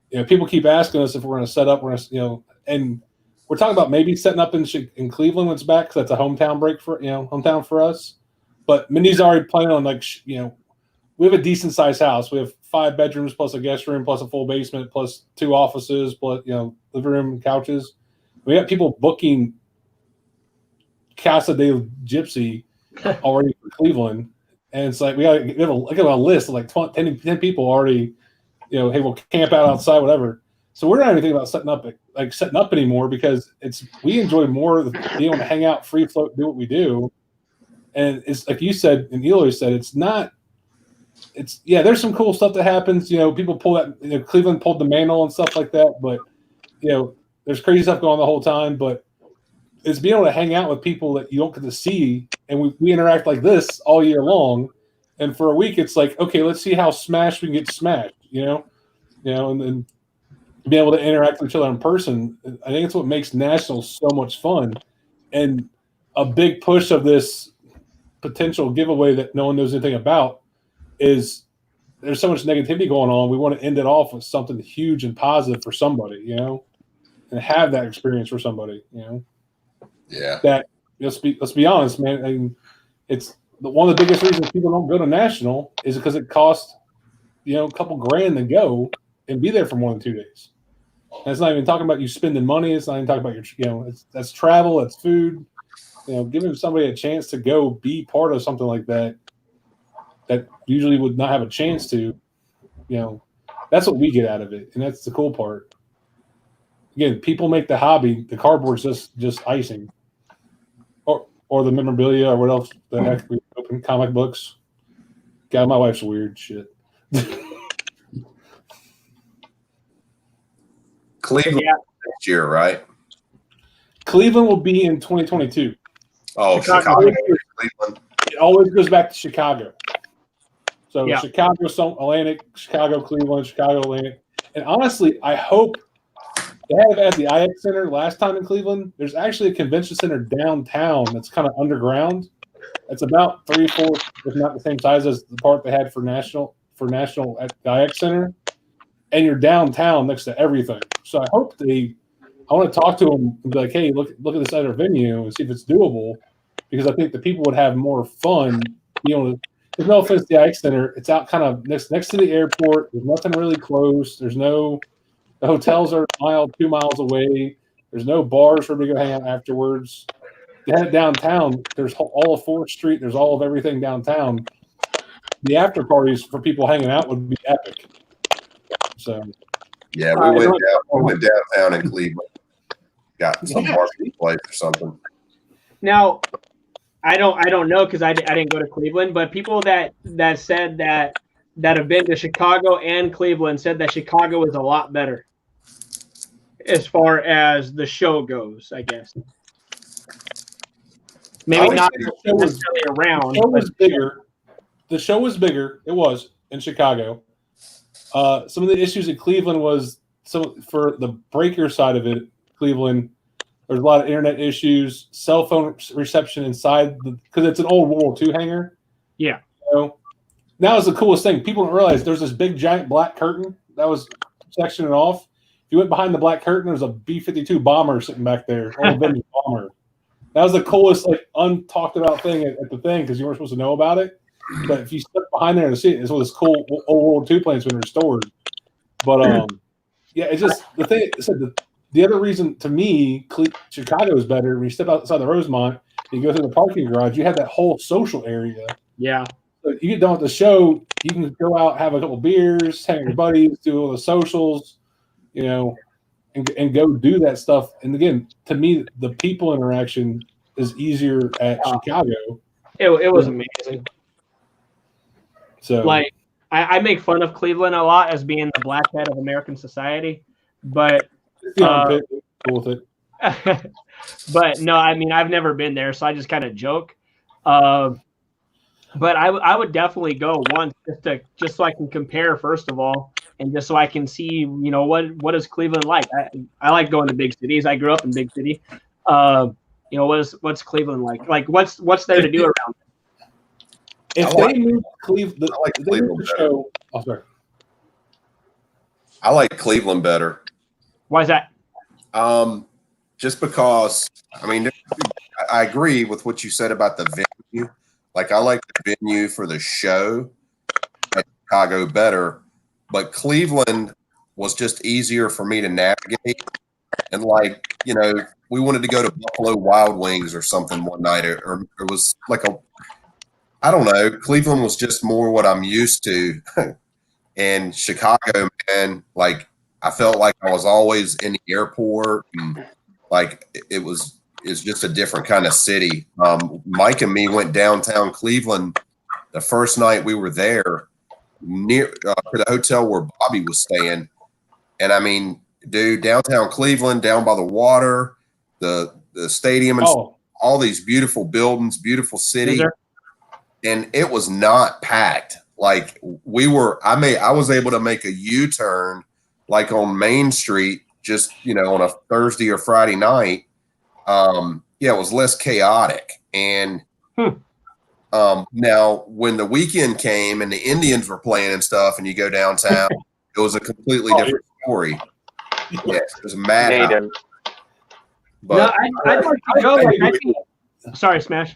you know, people keep asking us if we're going to set up. We're going to, you know, and we're talking about maybe setting up in Cleveland when it's back because that's a hometown break for hometown for us. But Mindy's already planning on we have a decent sized house. We have 5 bedrooms plus a guest room plus a full basement plus 2 offices plus living room and couches. We got people booking Casa de Gypsy already for Cleveland, and it's like we have a list of like 10 people already. Hey, we'll camp out outside, whatever. So we're not even thinking about setting up anymore because we enjoy more being able to hang out, free float, do what we do. And it's like you said, and Eloy said, there's some cool stuff that happens. People pull that, Cleveland pulled the mantle and stuff like that, but there's crazy stuff going on the whole time. But it's being able to hang out with people that you don't get to see, and we interact like this all year long. And for a week, it's like, okay, let's see how smashed we can get smashed, and then be able to interact with each other in person. I think it's what makes Nationals so much fun. And a big push of this potential giveaway that no one knows anything about is there's so much negativity going on. We want to end it off with something huge and positive for somebody, and have that experience for somebody, Yeah. That let's be honest, man. I mean, it's one of the biggest reasons people don't go to National is because it costs, a couple grand to go and be there for more than 2 days. And it's not even talking about you spending money. It's not even talking about your, that's travel, that's food. Giving somebody a chance to go be part of something like that usually would not have a chance to, that's what we get out of it, and that's the cool part. Again, people make the hobby. The cardboard's just icing, or the memorabilia, or what else? The heck we open comic books. God, my wife's weird shit. Cleveland next year, right? Cleveland will be in 2022. Oh, Chicago. Cleveland. It always goes back to Chicago. So Yeah. Chicago, Atlantic, Chicago, Cleveland, Chicago, Atlantic. And honestly, I hope they had it at the IX Center last time in Cleveland. There's actually a convention center downtown that's kind of underground. It's about 3/4, if not the same size as the part they had for national at the IX Center. And you're downtown next to everything. So I hope I want to talk to them and be like, hey, look at this other venue and see if it's doable, because I think the people would have more fun. There's no offense to the IX Center. It's out kind of next to the airport. There's nothing really close. The hotels are 2 miles away. There's no bars for me to go hang out afterwards. You had it downtown. There's all of 4th Street. There's all of everything downtown. The after parties for people hanging out would be epic. So, yeah, we went downtown in Cleveland. Got some barbecue place or something. Now, I don't know because I didn't go to Cleveland, but people that said that have been to Chicago and Cleveland said that Chicago is a lot better as far as the show goes, I guess. Maybe not necessarily around. The show was bigger. The show was bigger. It was in Chicago. Some of the issues at Cleveland was for the breaker side of it. Cleveland, There's a lot of internet issues, cell phone reception inside because it's an old World War II hangar. Yeah. So that was the coolest thing. People don't realize there's this big giant black curtain that was sectioned off. If you went behind the black curtain, there's a B-52 bomber sitting back there, old vintage bomber. That was the coolest, like, untalked about thing at the thing because you weren't supposed to know about it. But if you stepped behind there to see it, it's one of this cool old World War II planes been restored. But yeah, it's just the thing. The other reason to me, Chicago is better. When you step outside the Rosemont, and you go through the parking garage, you have that whole social area. Yeah. So you get done with the show, you can go out, have a couple beers, hang with your buddies, do all the socials, you know, and go do that stuff. And again, to me, the people interaction is easier at Chicago. It was amazing. So, like, I make fun of Cleveland a lot as being the blackhead of American society, but cool with it. but no, I mean, I've never been there, so I just kind of joke. But I would definitely go once just so I can compare, first of all, and just so I can see, you know, what is Cleveland like. I like going to big cities. I grew up in big city. You know, what's Cleveland like? Like, what's there to do around? If they move Cleveland, I like Cleveland show. Oh, sorry. I like Cleveland better. Why is that? Just because, I mean, I agree with what you said about the venue. Like, I like the venue for the show at Chicago better, but Cleveland was just easier for me to navigate. And, like, you know, we wanted to go to Buffalo Wild Wings or something one night, or it was like I don't know. Cleveland was just more what I'm used to. And Chicago, man, like, I felt like I was always in the airport, and like it's just a different kind of city. Mike and me went downtown Cleveland the first night we were there, near to the hotel where Bobby was staying. And I mean, dude, downtown Cleveland, down by the water, the stadium, and all these beautiful buildings, beautiful city. And it was not packed. Like, I was able to make a U-turn like on Main Street, just, you know, on a Thursday or Friday night. Yeah, it was less chaotic. And now when the weekend came and the Indians were playing and stuff, and you go downtown, it was a completely different story. Yeah, it was a madhouse. But no, I'd like to go. Like, I think, sorry, Smash.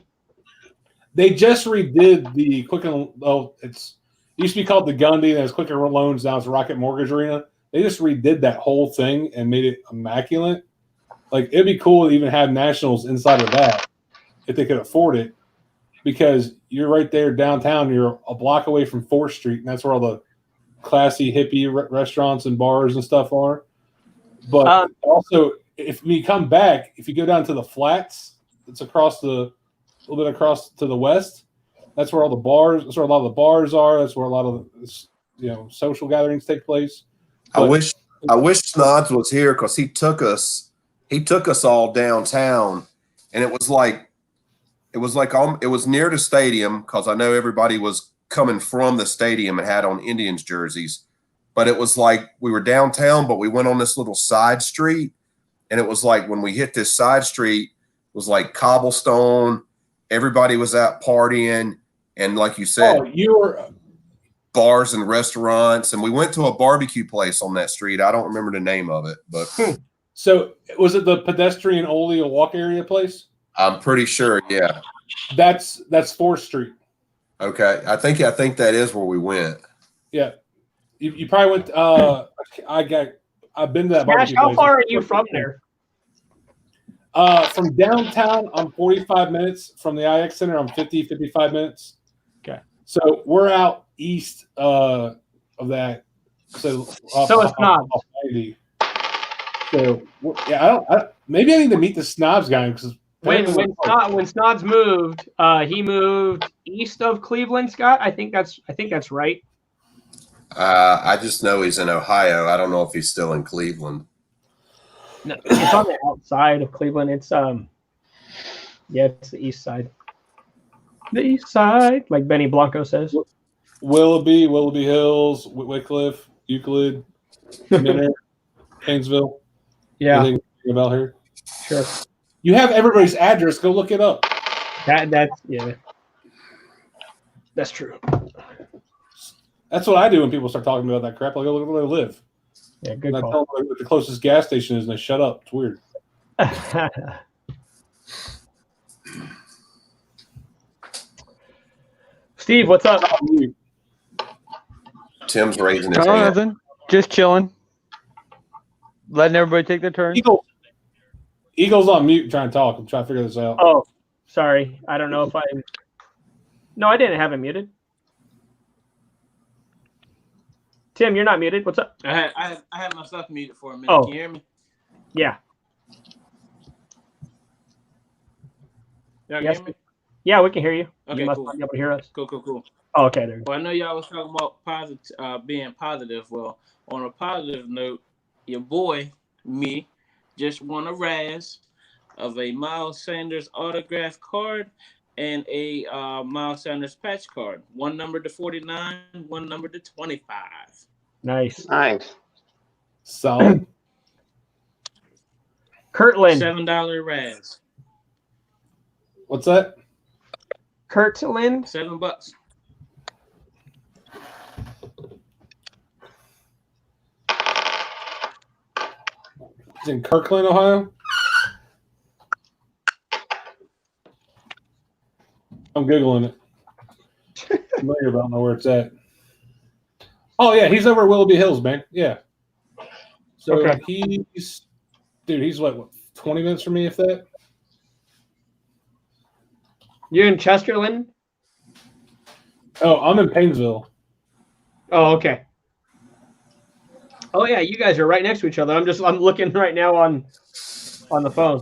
They just redid the Quicken. Oh, it used to be called the Gundy. That was Quicken Loans. Now it's Rocket Mortgage Arena. They just redid that whole thing and made it immaculate. Like, it'd be cool to even have nationals inside of that if they could afford it, because you're right there downtown. You're a block away from 4th Street, and that's where all the classy hippie restaurants and bars and stuff are. But also, if you come back, if you go down to the flats, it's across a little bit across to the west. That's where all the bars. That's where a lot of the bars are. That's where a lot of social gatherings take place. But I wish Snods was here, because he took us all downtown, and it was near the stadium, because I know everybody was coming from the stadium and had on Indians jerseys. But it was like we were downtown, but we went on this little side street, and it was like when we hit this side street, it was like cobblestone. Everybody was out partying, and like you said, bars and restaurants, and we went to a barbecue place on that street. I don't remember the name of it, but so was it the pedestrian only walk area place? I'm pretty sure, yeah. That's 4th Street. Okay, I think that is where we went. Yeah, you probably went. I've been to that barbecue How place. far are you from there? From downtown, I'm 45 minutes. From the IX Center, I'm 55 minutes. Okay. So we're out east of that. So it's not. So yeah, maybe I need to meet the Snobs guy, because when Snods moved, he moved east of Cleveland, Scott. I think that's right. I just know he's in Ohio. I don't know if he's still in Cleveland. No, it's on the outside of Cleveland. It's it's the east side. The east side, like Benny Blanco says. Willoughby Hills, Wickliffe, Euclid, Minner, Painesville. Yeah. Anything about here? Sure. You have everybody's address. Go look it up. That's true. That's what I do when people start talking about that crap. I go look where they live. Yeah, good And I call. tell them what the closest gas station is, and they shut up. It's weird. Steve, what's up? Tim's raising his Oh, hand. nothing. Just chilling. Letting everybody take their turn. Eagle's on mute trying to talk. I'm trying to figure this out. Oh, sorry. I don't know if I. No, I didn't have it muted. Tim, you're not muted. What's up? I had myself muted for a minute. Oh. Can you hear me? Yeah. Y'all Yes. hear me? Yeah, we can hear you. Okay, You must cool. not be able to hear us. Cool. Oh, okay, there you go. Well, I know y'all was talking about positive, being positive. Well, on a positive note, your boy, me, just won a Raz of a Miles Sanders autograph card and a Miles Sanders patch card. One number to 49, one number to 25. Nice. Nice. Solid. Kirtland. $7 Raz. What's that? Kirtland. $7. It's in Kirkland, Ohio. I'm Googling it. I'm not sure about know where it's at. Oh, yeah, he's over at Willoughby Hills, man. Yeah. So Okay. he's what, 20 minutes from me, if that? You in Chesterland? Oh, I'm in Painesville. Oh, okay. Oh yeah, you guys are right next to each other. I'm looking right now on the phone.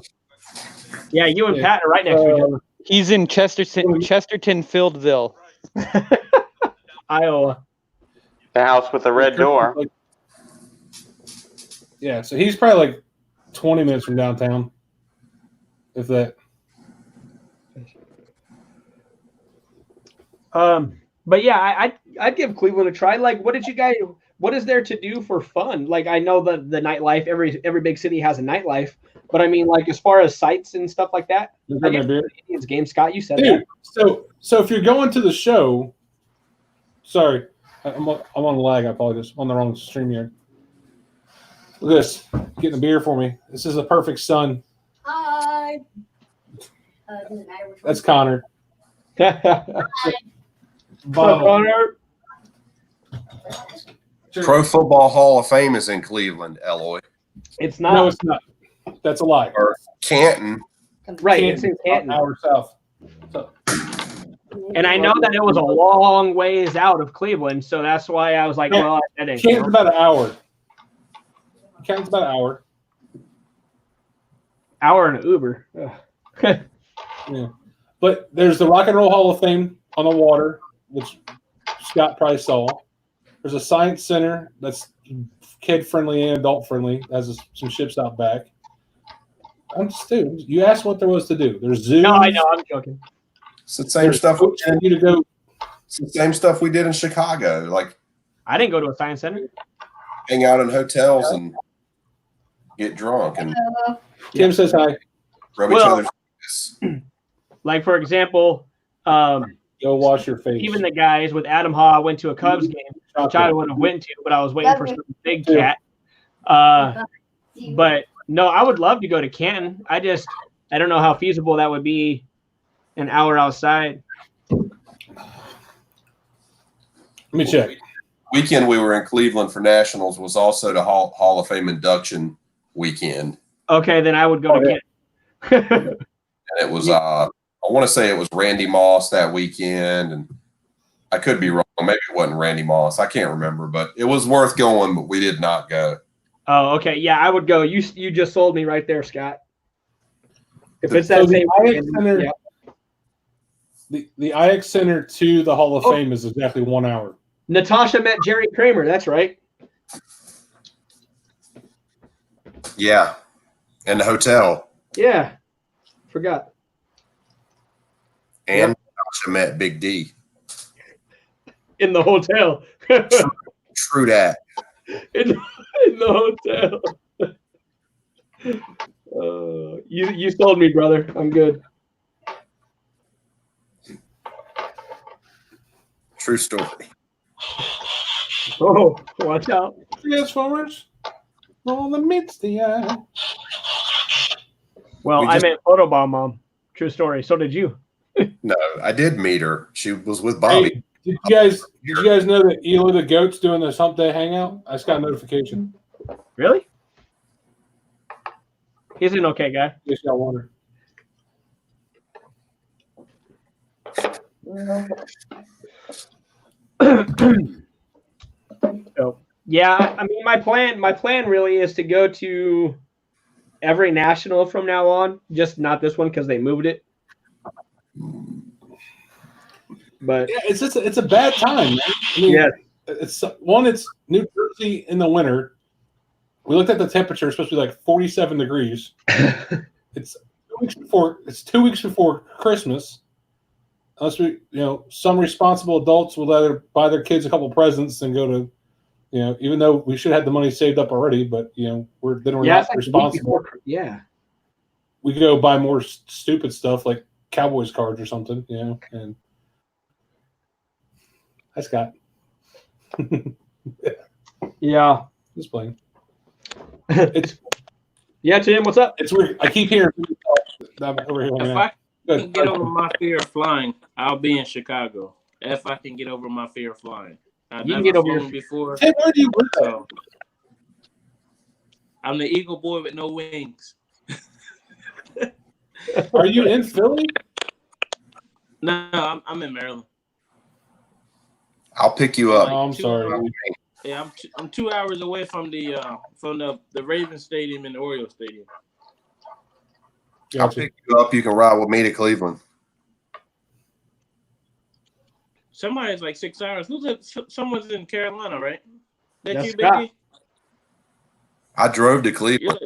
Yeah, you and Pat are right next to each other. He's in Chesterton Fieldville, Iowa. The house with the red door. Yeah, so he's probably like 20 minutes from downtown, if that. But yeah, I'd give Cleveland a try. Like, what is there to do for fun? Like, I know the nightlife, every big city has a nightlife, but I mean, like, as far as sites and stuff like that, I guess the Indians game, Scott, you said that. So if you're going to the show, sorry, I'm on lag. I apologize. I'm on the wrong stream here. Look at this. Getting a beer for me. This is a perfect sun. Hi. Doesn't matter which That's one. Connor. Connor. Pro Football Hall of Fame is in Cleveland, Eloy. It's not. No, it's not. That's a lie. Or Canton. Right, it's in Canton. An hour south. So, And I know that it was a long ways out of Cleveland, so that's why I was like, well, that ain't. Canton's about an hour. Canton's about an hour. Hour and an Uber. Yeah. But there's the Rock and Roll Hall of Fame on the water, which Scott probably saw. There's a science center that's kid-friendly and adult-friendly. Has some ships out back. Dude, you asked what there was to do. There's zoos. No, I know. I'm joking. It's the same stuff. It's the same stuff we did in Chicago. Like, I didn't go to a science center. hang out in hotels and get drunk and Kim says hi. rub each other's face. Like, for example, Go wash your face. even the guys with Adam Haw went to a Cubs game, which I would have went to, but I was waiting for some big cat. But no, I would love to go to Canton. I don't know how feasible that would be an hour outside. Let me check. Weekend we were in Cleveland for Nationals was also the Hall of Fame induction weekend. Okay, then I would go to Canton. And it was I want to say it was Randy Moss that weekend, and I could be wrong. Maybe it wasn't Randy Moss. I can't remember, but it was worth going, but we did not go. Oh, okay. Yeah, I would go. You just sold me right there, Scott. If it's So that the same IX Center, yeah. the IX Center to the Hall of Fame is exactly 1 hour. Natasha met Jerry Kramer. That's right. Yeah, and the hotel. Yeah. Forgot. And Natasha met Big D. In the hotel. True that. in the hotel. You sold me, brother. I'm good. True story. Oh, watch out. Transformers. On the meets the eye. Well, We I just- meant photobomb mom. True story. So did you. No, I did meet her. She was with Bobby. Hey, did you guys know that Elo the Goat's doing this Hump Day Hangout? I just got a notification. Really? He's an okay guy. Just got wonder. So yeah, I mean my plan really is to go to every national from now on, just not this one because they moved it. But yeah, it's a bad time, man. I mean, yeah, it's New Jersey in the winter. We looked at the temperature; it's supposed to be like 47 degrees. It's 2 weeks before Christmas. Unless some responsible adults will either buy their kids a couple presents and go to, even though we should have the money saved up already, but we're not responsible. Yeah, we could go buy more stupid stuff like Cowboys cards or something, and hi Scott. yeah, just playing. Yeah, Tim, what's up? It's weird. I keep hearing. I'm over here If I can get over my fear of flying, I'll be in Chicago. If I can get over my fear of flying, I've You can never get over flown your- before. Hey, where do you live? So, I'm the Eagle boy with no wings. Are you in Philly? No, I'm in Maryland. I'll pick you up. Oh, I'm sorry. Yeah, I'm 2 hours away from the Ravens Stadium and the Orioles Stadium. I'll pick you up. You can ride with me to Cleveland. Somebody's like 6 hours. Someone's in Carolina, right? That's you, Scott. Biggie? I drove to Cleveland.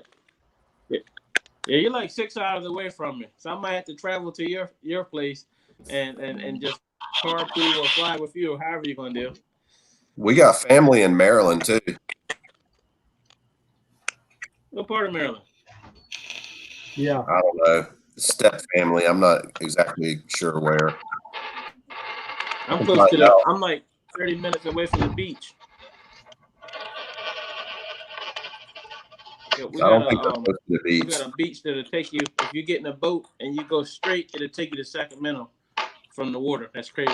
You're like 6 hours away from me. So I might have to travel to your place and just carpool or fly with you or however you're gonna do. We got family in Maryland too. What part of Maryland? Yeah. I don't know. Step family. I'm not exactly sure where. I'm close to the. I'm like 30 minutes away from the beach. Yeah, I don't think that's close to the we beach. got a beach that'll take you. If you get in a boat and you go straight, it'll take you to Sacramento from the water. That's crazy.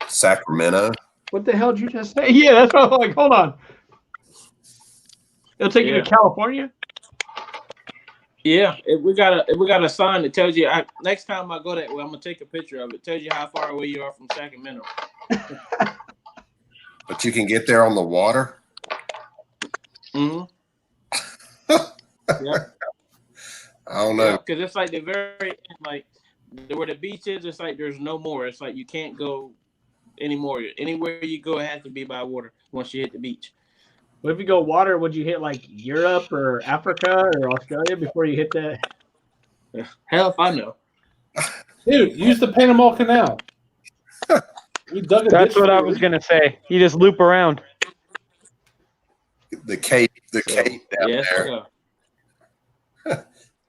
Sacramento. What the hell did you just say? Yeah, that's what I'm like. Hold on. It'll take you to California. Yeah, we got a sign that tells you. Next time I go that way, I'm gonna take a picture of it. Tells you how far away you are from Sacramento. But you can get there on the water. Mm-hmm. Yeah. I don't know. Because it's like the very like where the beach is. It's like there's no more. It's like you can't go anymore. Anywhere you go, it has to be by water once you hit the beach. What if you go water? Would you hit like Europe or Africa or Australia before you hit that? Hell if I know. Dude, use the Panama Canal. We dug a That's ditch what I for was you. gonna say. You just loop around. The Cape down there. Yeah.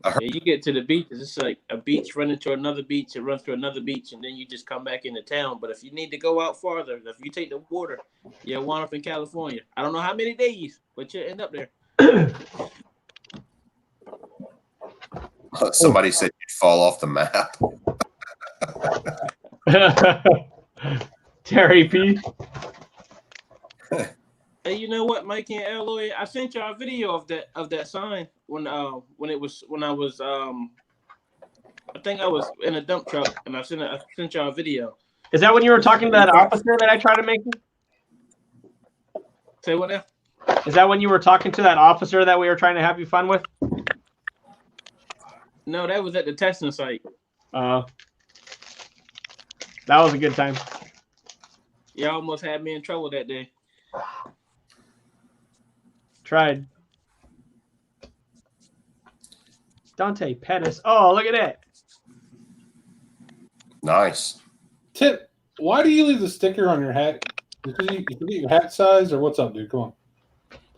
Yeah, you get to the beach, it's just like a beach running to another beach, it runs to another beach, and then you just come back into town. But if you need to go out farther, if you take the water, you'll wind up in California. I don't know how many days, but you'll end up there. Somebody said you'd fall off the map. Terry P. Hey, you know what, Mikey and Eloy? I sent y'all a video of that sign when I was I think I was in a dump truck and I sent y'all a video. Is that when you were talking to that officer that I tried to make? Say what now? Is that when you were talking to that officer that we were trying to have you fun with? No, that was at the testing site. That was a good time. Y'all almost had me in trouble that day. Tried. Dante Pettis. Oh, look at that. Nice. Tip, why do you leave the sticker on your hat? Because you forget your hat size, or what's up, dude? Come on.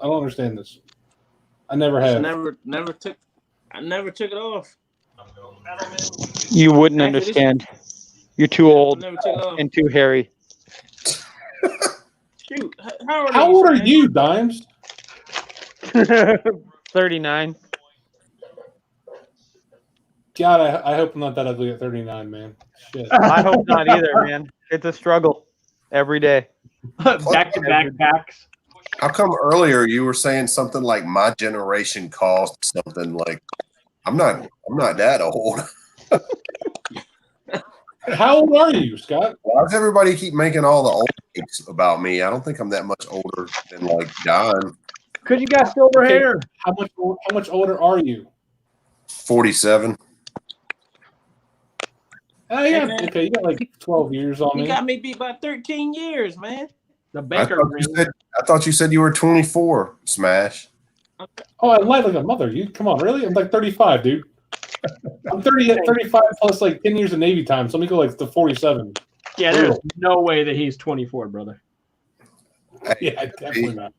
don't understand this. I never have. I never took it off. You wouldn't Actually, understand. You're too old never took it off. and too hairy. Shoot, how old are Sam? you, Dimes? 39. God, I hope I'm not that ugly at 39, man. Shit. I hope not either, man. It's a struggle every day. Back to back backs. How come earlier you were saying something like my generation caused something like I'm not that old. How old are you, Scott? Why does everybody keep making all the old things about me? I don't think I'm that much older than like Don. Because you got silver hair. How much older are you? 47. Oh yeah, Hey, okay. You got like 12 years on You me. got me beat by 13 years, man. The I Baker thought you said you were 24, Smash. Oh, I lied like a mother. You come on, really? I'm like 35, dude. I'm 35 plus like 10 years of Navy time, so let me go like to 47. Yeah, there's no way that he's 24, brother. Yeah, definitely not.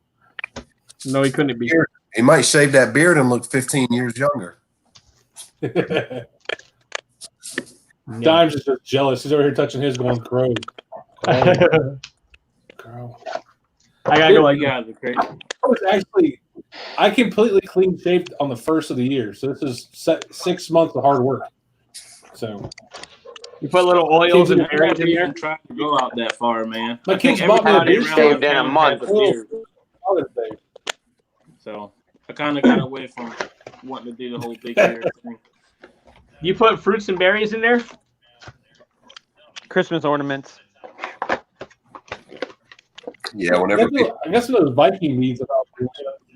No, he couldn't be. He might shave that beard and look 15 years younger. Dimes is just jealous. He's over here touching his, going crow. Girl. I gotta go like guys are crazy. I completely clean shaved on the first of the year, so this is 6 months of hard work. So you put little oils and I'm berries not in there. even trying to go out that far, man. My I think kids bought me a everybody beard around shaved my in a family month. has a beard. Father's Day. So I kind of got away from wanting to do the whole big beard thing. You put fruits and berries in there? Christmas ornaments. Yeah, whenever I guess those Viking needs about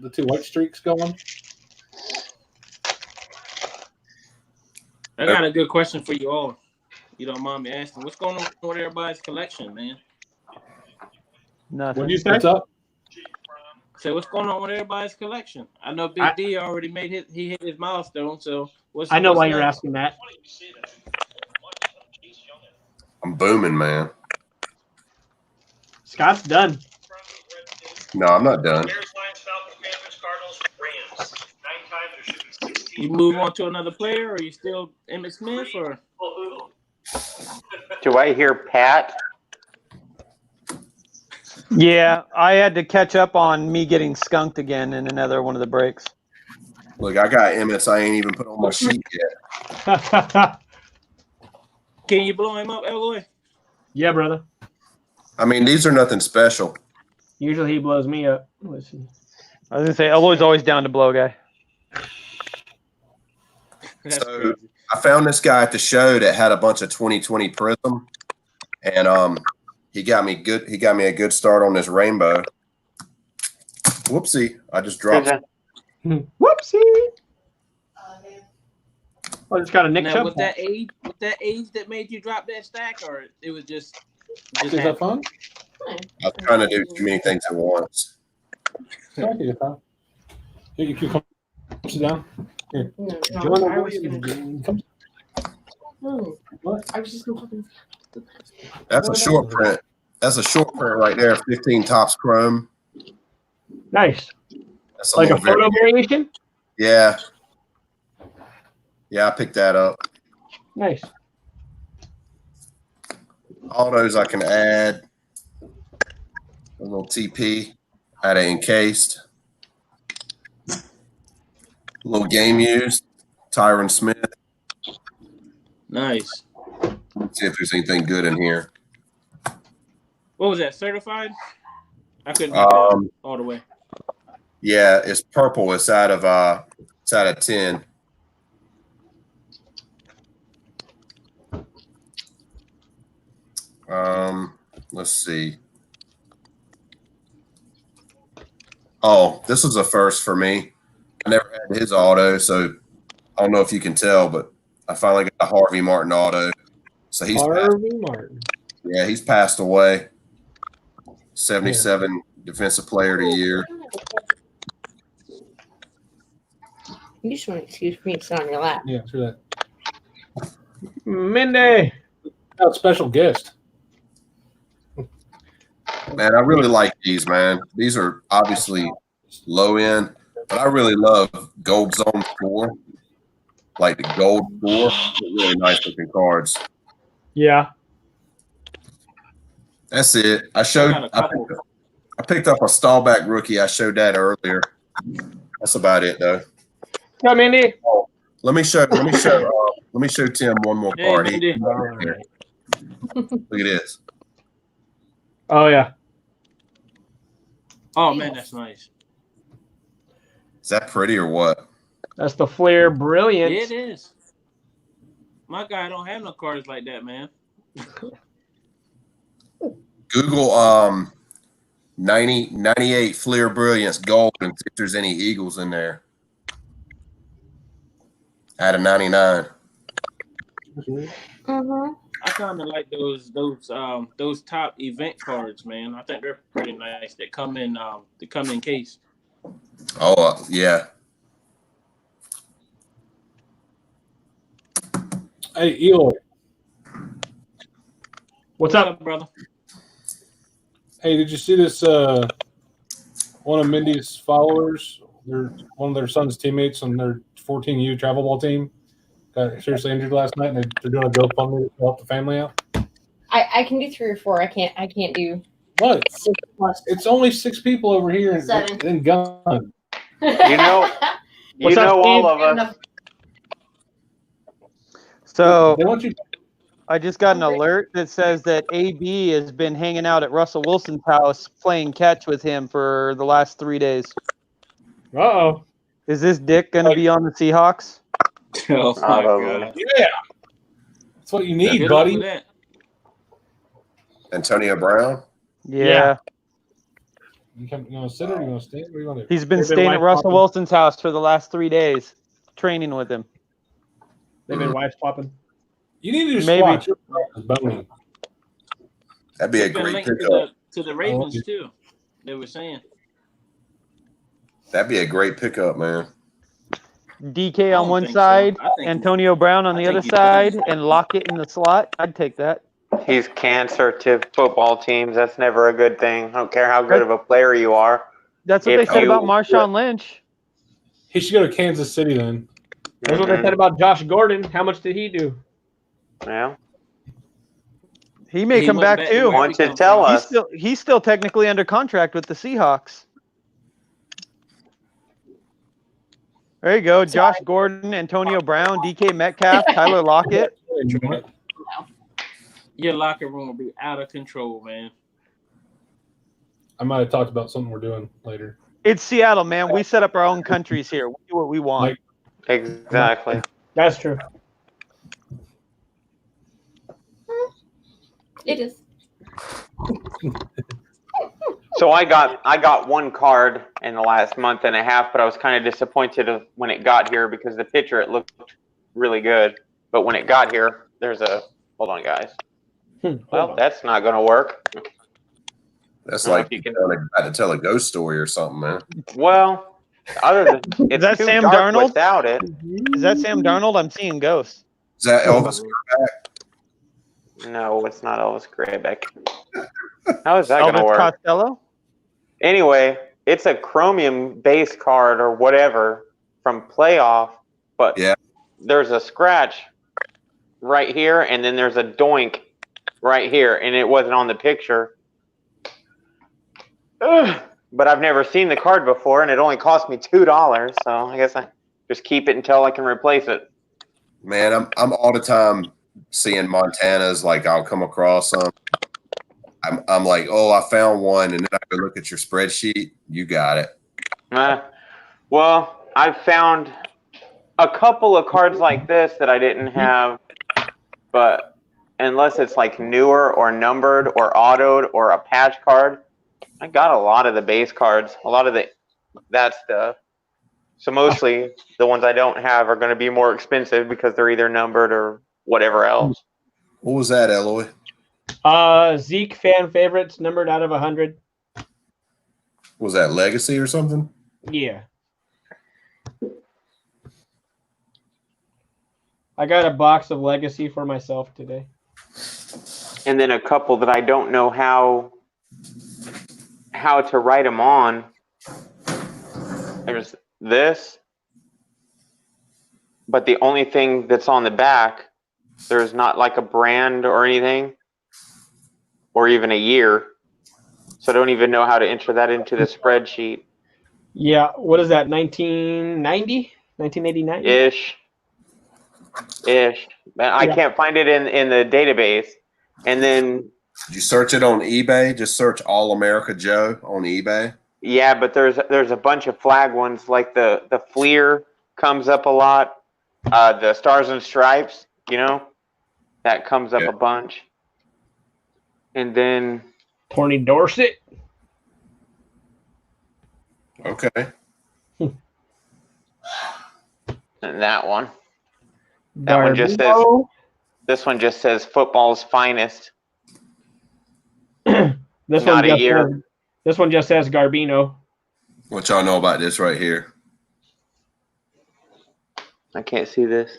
the two white streaks going. I got a good question for you all. You don't mind me asking, what's going on with everybody's collection, man? Nothing. What'd you say? What's up? So what's going on with everybody's collection? I know Big D already he hit his milestone. So I know why next? you're asking that. I'm booming, man. Scott's done. No, I'm not done. You move on to another player, or you still Emmitt Smith, or? Do I hear Pat? Yeah, I had to catch up on me getting skunked again in another one of the breaks. Look, I got Emmett's. I ain't even put on my sheet yet. Can you blow him up, Eloy? Yeah, brother. I mean, these are nothing special. Usually he blows me up. Listen. I was gonna say Eloy's always down to blow, guy. So I found this guy at the show that had a bunch of 2020 Prism, and he got me good. He got me a good start on this rainbow. Whoopsie! I just dropped. Whoopsie! Oh, it's got a Nick Now, Chubb. was that age that made you drop that stack, or it was just Is that fun? I was trying to do too many things at once. Thank you, Tom. You can come sit down. Here. No, I was just gonna fucking. That's a short print. That's a short print right there. 15 tops chrome. Nice. That's Like a little photo variation? Yeah. Yeah, I picked that up. Nice. All those I can add. A little TP. Add it encased. A little game used. Tyron Smith. nice. Let's see if there's anything good in here. What was that? Certified? I couldn't make that all the way. Yeah, it's purple. It's out of 10. Let's see. Oh, this was a first for me. I never had his auto, so I don't know if you can tell, but I finally got a Harvey Martin auto. So he's Martin. Yeah, he's passed away. 77 Defensive Player of the Year. You just want to excuse me to sit on your lap. Yeah, sure that. Mindy. Oh, special guest. Man, I really like these, man. These are obviously low end. But I really love Gold Zone 4, like the Gold 4. Really nice looking cards. Yeah. That's it. I picked up a Stallback rookie. I showed that earlier. That's about it, though. Come, Indy. Let me show Tim one more Hey, card. Mindy. Look at this. Oh yeah. Oh man, that's nice. Is that pretty or what? That's the Flair Brilliant. Yeah, it is. My guy don't have no cards like that, man. Google 98 Flair Brilliance Gold and see if there's any Eagles in there. Out of 99. Mm-hmm. I kind of like those top event cards, man. I think they're pretty nice. They come in case. Oh yeah. Hey, Eloy. What's up, brother? Hey, did you see this? One of Mindy's followers, one of their son's teammates on their 14U travel ball team, got seriously injured last night, and they're doing a GoFundMe to help the family out. I can do 3 or 4. I can't do What? 6+. It's only 6 people over here 7. in Gun. You know, What's up, Steve? all of us. So They want you. I just got an alert that says that AB has been hanging out at Russell Wilson's house playing catch with him for the last 3 days. Uh-oh. Is this dick going to be on the Seahawks? Oh my god. Yeah. That's what you need, Good luck buddy. with that. Antonio Brown. Yeah. You want to sit or you want to stand? What do you want to do? He's been They've been staying at wife Russell swapping. Wilson's house for the last 3 days, training with him. They've been wife swapping. You need to do Maybe. squats. Your back is bony. That'd be a It's been great linked pickup. to the Ravens too. They were saying. That'd be a great pickup, man. DK I on don't one think so. side, I think Antonio Brown on I the think other he's side, done. and Lockett in the slot. I'd take that. He's cancer to football teams. That's never a good thing. I don't care how good of a player you are. That's what If they said you- about Marshawn Lynch. He should go to Kansas City then. That's what they said about Josh Gordon. How much did he do? Yeah. He may He come went back back too. to Why don't you tell us? He's still technically under contract with the Seahawks. There you go. Josh Gordon, Antonio Brown, DK Metcalf, Tyler Lockett. Your locker room will be out of control, man. I might have talked about something we're doing later. It's Seattle, man. We set up our own countries here. We do what we want. Like, Exactly. That's true. It is. So I got one card in the last month and a half, but I was kind of disappointed when it got here because the picture it looked really good, but when it got here, there's a hold on, guys. Well, that's not going to work. That's like you got to tell a ghost story or something, man. Well, other than it's that too Sam dark Darnold? without it. Is that Sam Darnold? I'm seeing ghosts. Is that Elvis? No, it's not Elvis Graybeck. How is that going to Elvis work? Costello? Anyway, it's a chromium base card or whatever from playoff, but Yeah. there's a scratch right here, and then there's a doink right here, and it wasn't on the picture. Ugh. But I've never seen the card before, and it only cost me $2, so I guess I just keep it until I can replace it. Man, I'm all the time seeing Montanas. Like I'll come across some. I'm like, oh, I found one, and then I go look at your spreadsheet. You got it. Well, I've found a couple of cards like this that I didn't have, but unless it's like newer or numbered or autoed or a patch card, I got a lot of the base cards, a lot of that stuff. So mostly the ones I don't have are going to be more expensive because they're either numbered or whatever else. What was that, Eloy? Zeke fan favorites numbered out of 100. Was that Legacy or something? Yeah. I got a box of Legacy for myself today. And then a couple that I don't know how to write them on. There's this, but the only thing that's on the back, there's not like a brand or anything, or even a year. So I don't even know how to enter that into the spreadsheet. Yeah, what is that? 1990, 1989 ish. I can't find it in the database. And then did you search it on eBay? Just search All America Joe on eBay. Yeah, but there's a bunch of flag ones, like the Fleer comes up a lot. The Stars and Stripes, that comes up a bunch. And then Tony Dorsett. Okay. And that one. That one just says. This one just says football's finest. This Not one a just year. Says, this one just says Garbino. What y'all know about this right here? I can't see this.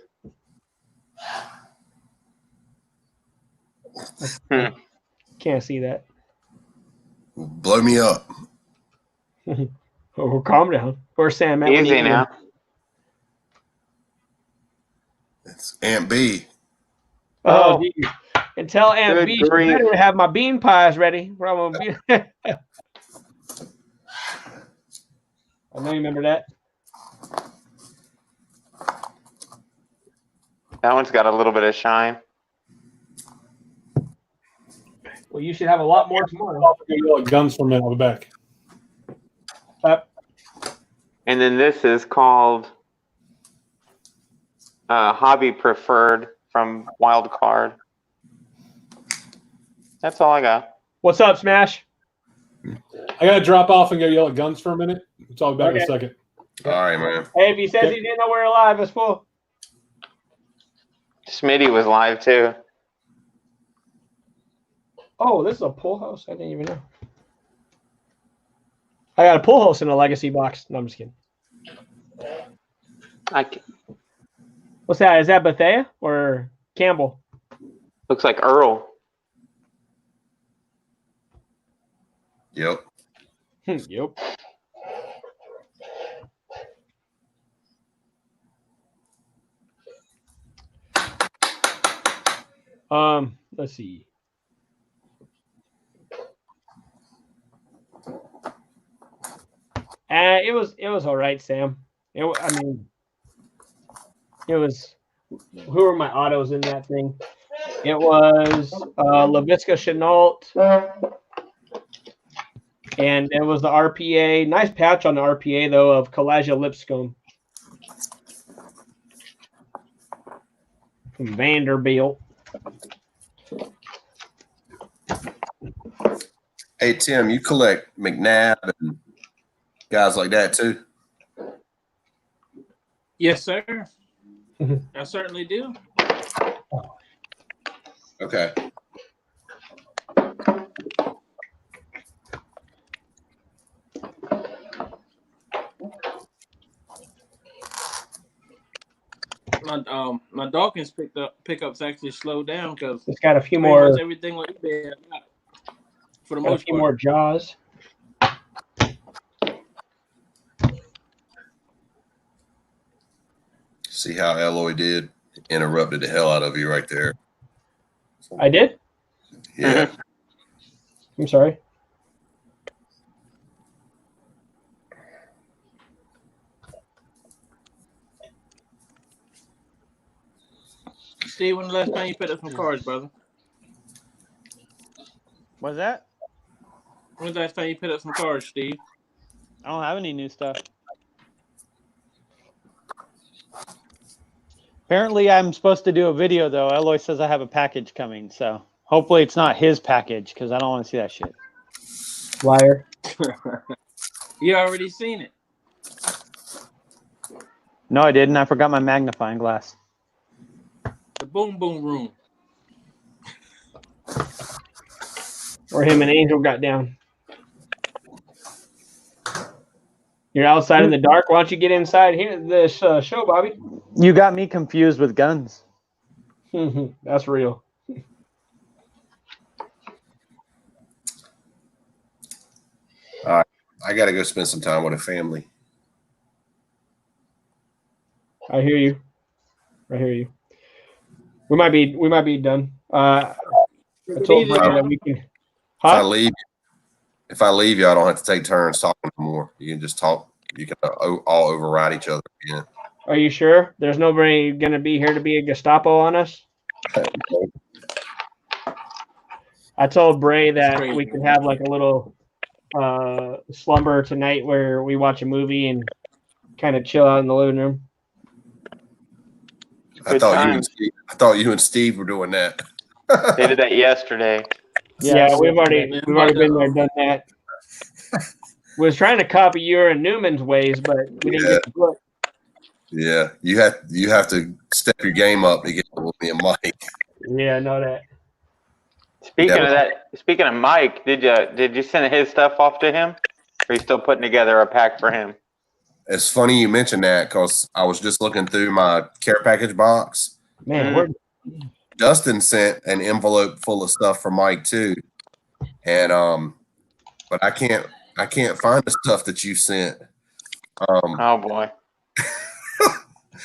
Can't see that. Blow me up. Oh, calm down. Where's Sam at? Easy now. It's Aunt B. Oh, geez. And tell Aunt Good B she grief. better have my bean pies ready. I know you remember that. That one's got a little bit of shine. Well, you should have a lot more tomorrow. Guns for a minute. I'll be back. And then this is called Hobby Preferred from Wild Card. That's all I got. What's up, Smash? I got to drop off and go yell at Guns for a minute. So I'll be back in a second. All right, man. Hey, if he says he didn't know we're alive, it's full. Smitty was live too. Oh, this is a pull house. I didn't even know. I got a pull house in a legacy box. No, I'm just kidding. What's that? Is that Bethea or Campbell? Looks like Earl. Yep. Yep. Let's see. It was all right, Sam. It was. Who were my autos in that thing? It was LaVisca Chenault, and it was the RPA. Nice patch on the RPA though of Kalijah Lipscomb from Vanderbilt. Hey, Tim, you collect McNabb and guys like that too? Yes, sir. I certainly do. Okay. My Dawkins pickups actually slowed down because It's got a few more. Everything on eBay I got, for the Got a most few part. more jaws. See how Eloy did? Interrupted the hell out of you right there. I did? Yeah. I'm sorry. Steve, when the last time you picked up some cards, brother? What's that? When's the last time you picked up some cards, Steve? I don't have any new stuff. Apparently, I'm supposed to do a video, though. Eloy says I have a package coming, so hopefully it's not his package, because I don't want to see that shit. Liar. You already seen it. No, I didn't. I forgot my magnifying glass. The boom boom room. Where him and Angel got down. You're outside in the dark. Why don't you get inside here this show, Bobby? You got me confused with guns. That's real. All right. I got to go spend some time with a family. I hear you. We might be done. I told Bray that we can. If I leave you, I don't have to take turns talking more. You can just talk. You can all override each other again. Are you sure? There's nobody going to be here to be a Gestapo on us? I told Bray that we could have like a little slumber tonight where we watch a movie and kind of chill out in the living room. I thought you and Steve were doing that. They did that yesterday. Yeah, we've already been there, done that. We was trying to copy your and Newman's ways, but we didn't get the book. Yeah, you have to step your game up to get with me and Mike. Yeah, I know that. Speaking of Mike, did you send his stuff off to him? Or are you still putting together a pack for him? It's funny you mentioned that because I was just looking through my care package box. Man, Dustin sent an envelope full of stuff for Mike too, and but I can't find the stuff that you sent. Oh boy,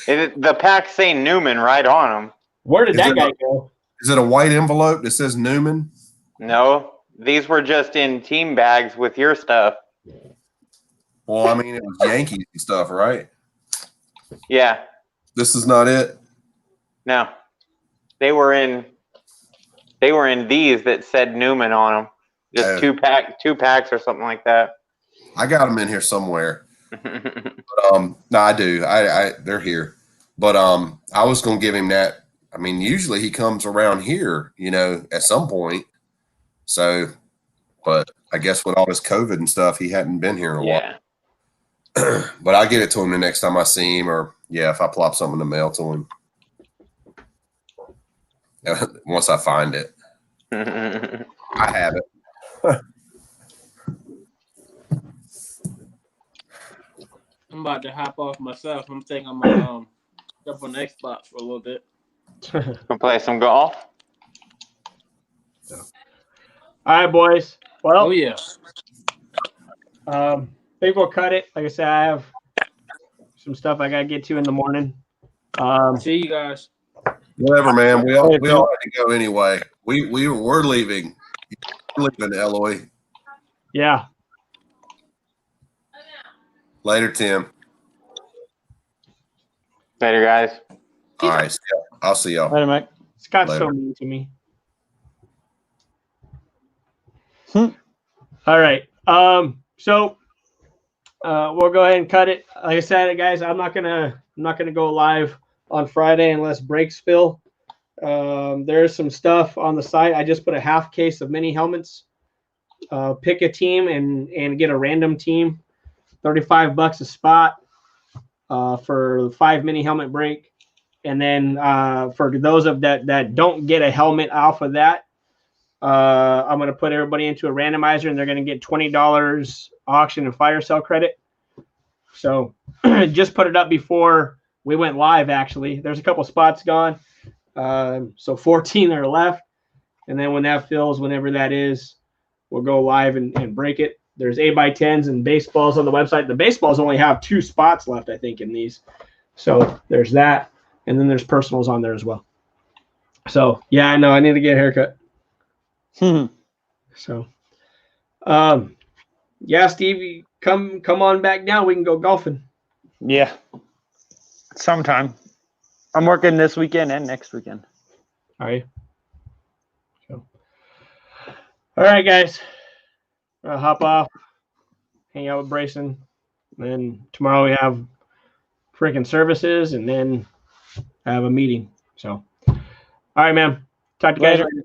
the pack say Newman right on them. Where did that guy go? Is it a white envelope that says Newman? No, these were just in team bags with your stuff. Well, I mean, it was Yankees and stuff, right? Yeah. This is not it? No. They were in these that said Newman on them. Just two packs or something like that. I got them in here somewhere. But, no, I do. They're here. But I was going to give him that. I mean, usually he comes around here, at some point. So, but I guess with all this COVID and stuff, he hadn't been here in a while. But I'll get it to him the next time I see him, or if I plop something in the mail to him. Once I find it. I have it. I'm about to hop off myself. I'm thinking I'm gonna jump on Xbox for a little bit. Gonna play some golf. All right, boys. Well, oh yeah. Think we'll cut it. Like I said, I have some stuff I gotta get to in the morning. See you guys. Whatever, man. We all had to go anyway. We're leaving. We're leaving, Eloy. Yeah. Later, Tim. Later, guys. All right. I'll see y'all. Later, Mike. Scott's so mean to me. All right. So we'll go ahead and cut it. Like I said, guys, I'm not gonna go live on Friday unless breaks fill. There's some stuff on the site. I just put a half case of mini helmets. Pick a team and get a random team. $35 a spot for 5 mini helmet break. And then for those of that don't get a helmet off of that, I'm going to put everybody into a randomizer, and they're going to get $20 auction and fire sale credit. So just put it up before we went live, actually. There's a couple spots gone. So 14 are left. And then when that fills, whenever that is, we'll go live and break it. There's 8x10s and baseballs on the website. The baseballs only have 2 spots left, I think, in these. So there's that. And then there's personals on there as well. So, yeah, I know. I need to get a haircut. So, yeah, Steve, come on back down. We can go golfing. Yeah. Sometime. I'm working this weekend and next weekend. Are you? So, all right, guys. I'll hop off, hang out with Brayson. Then tomorrow we have freaking services, and then I have a meeting. So, all right, man. Talk to you guys later.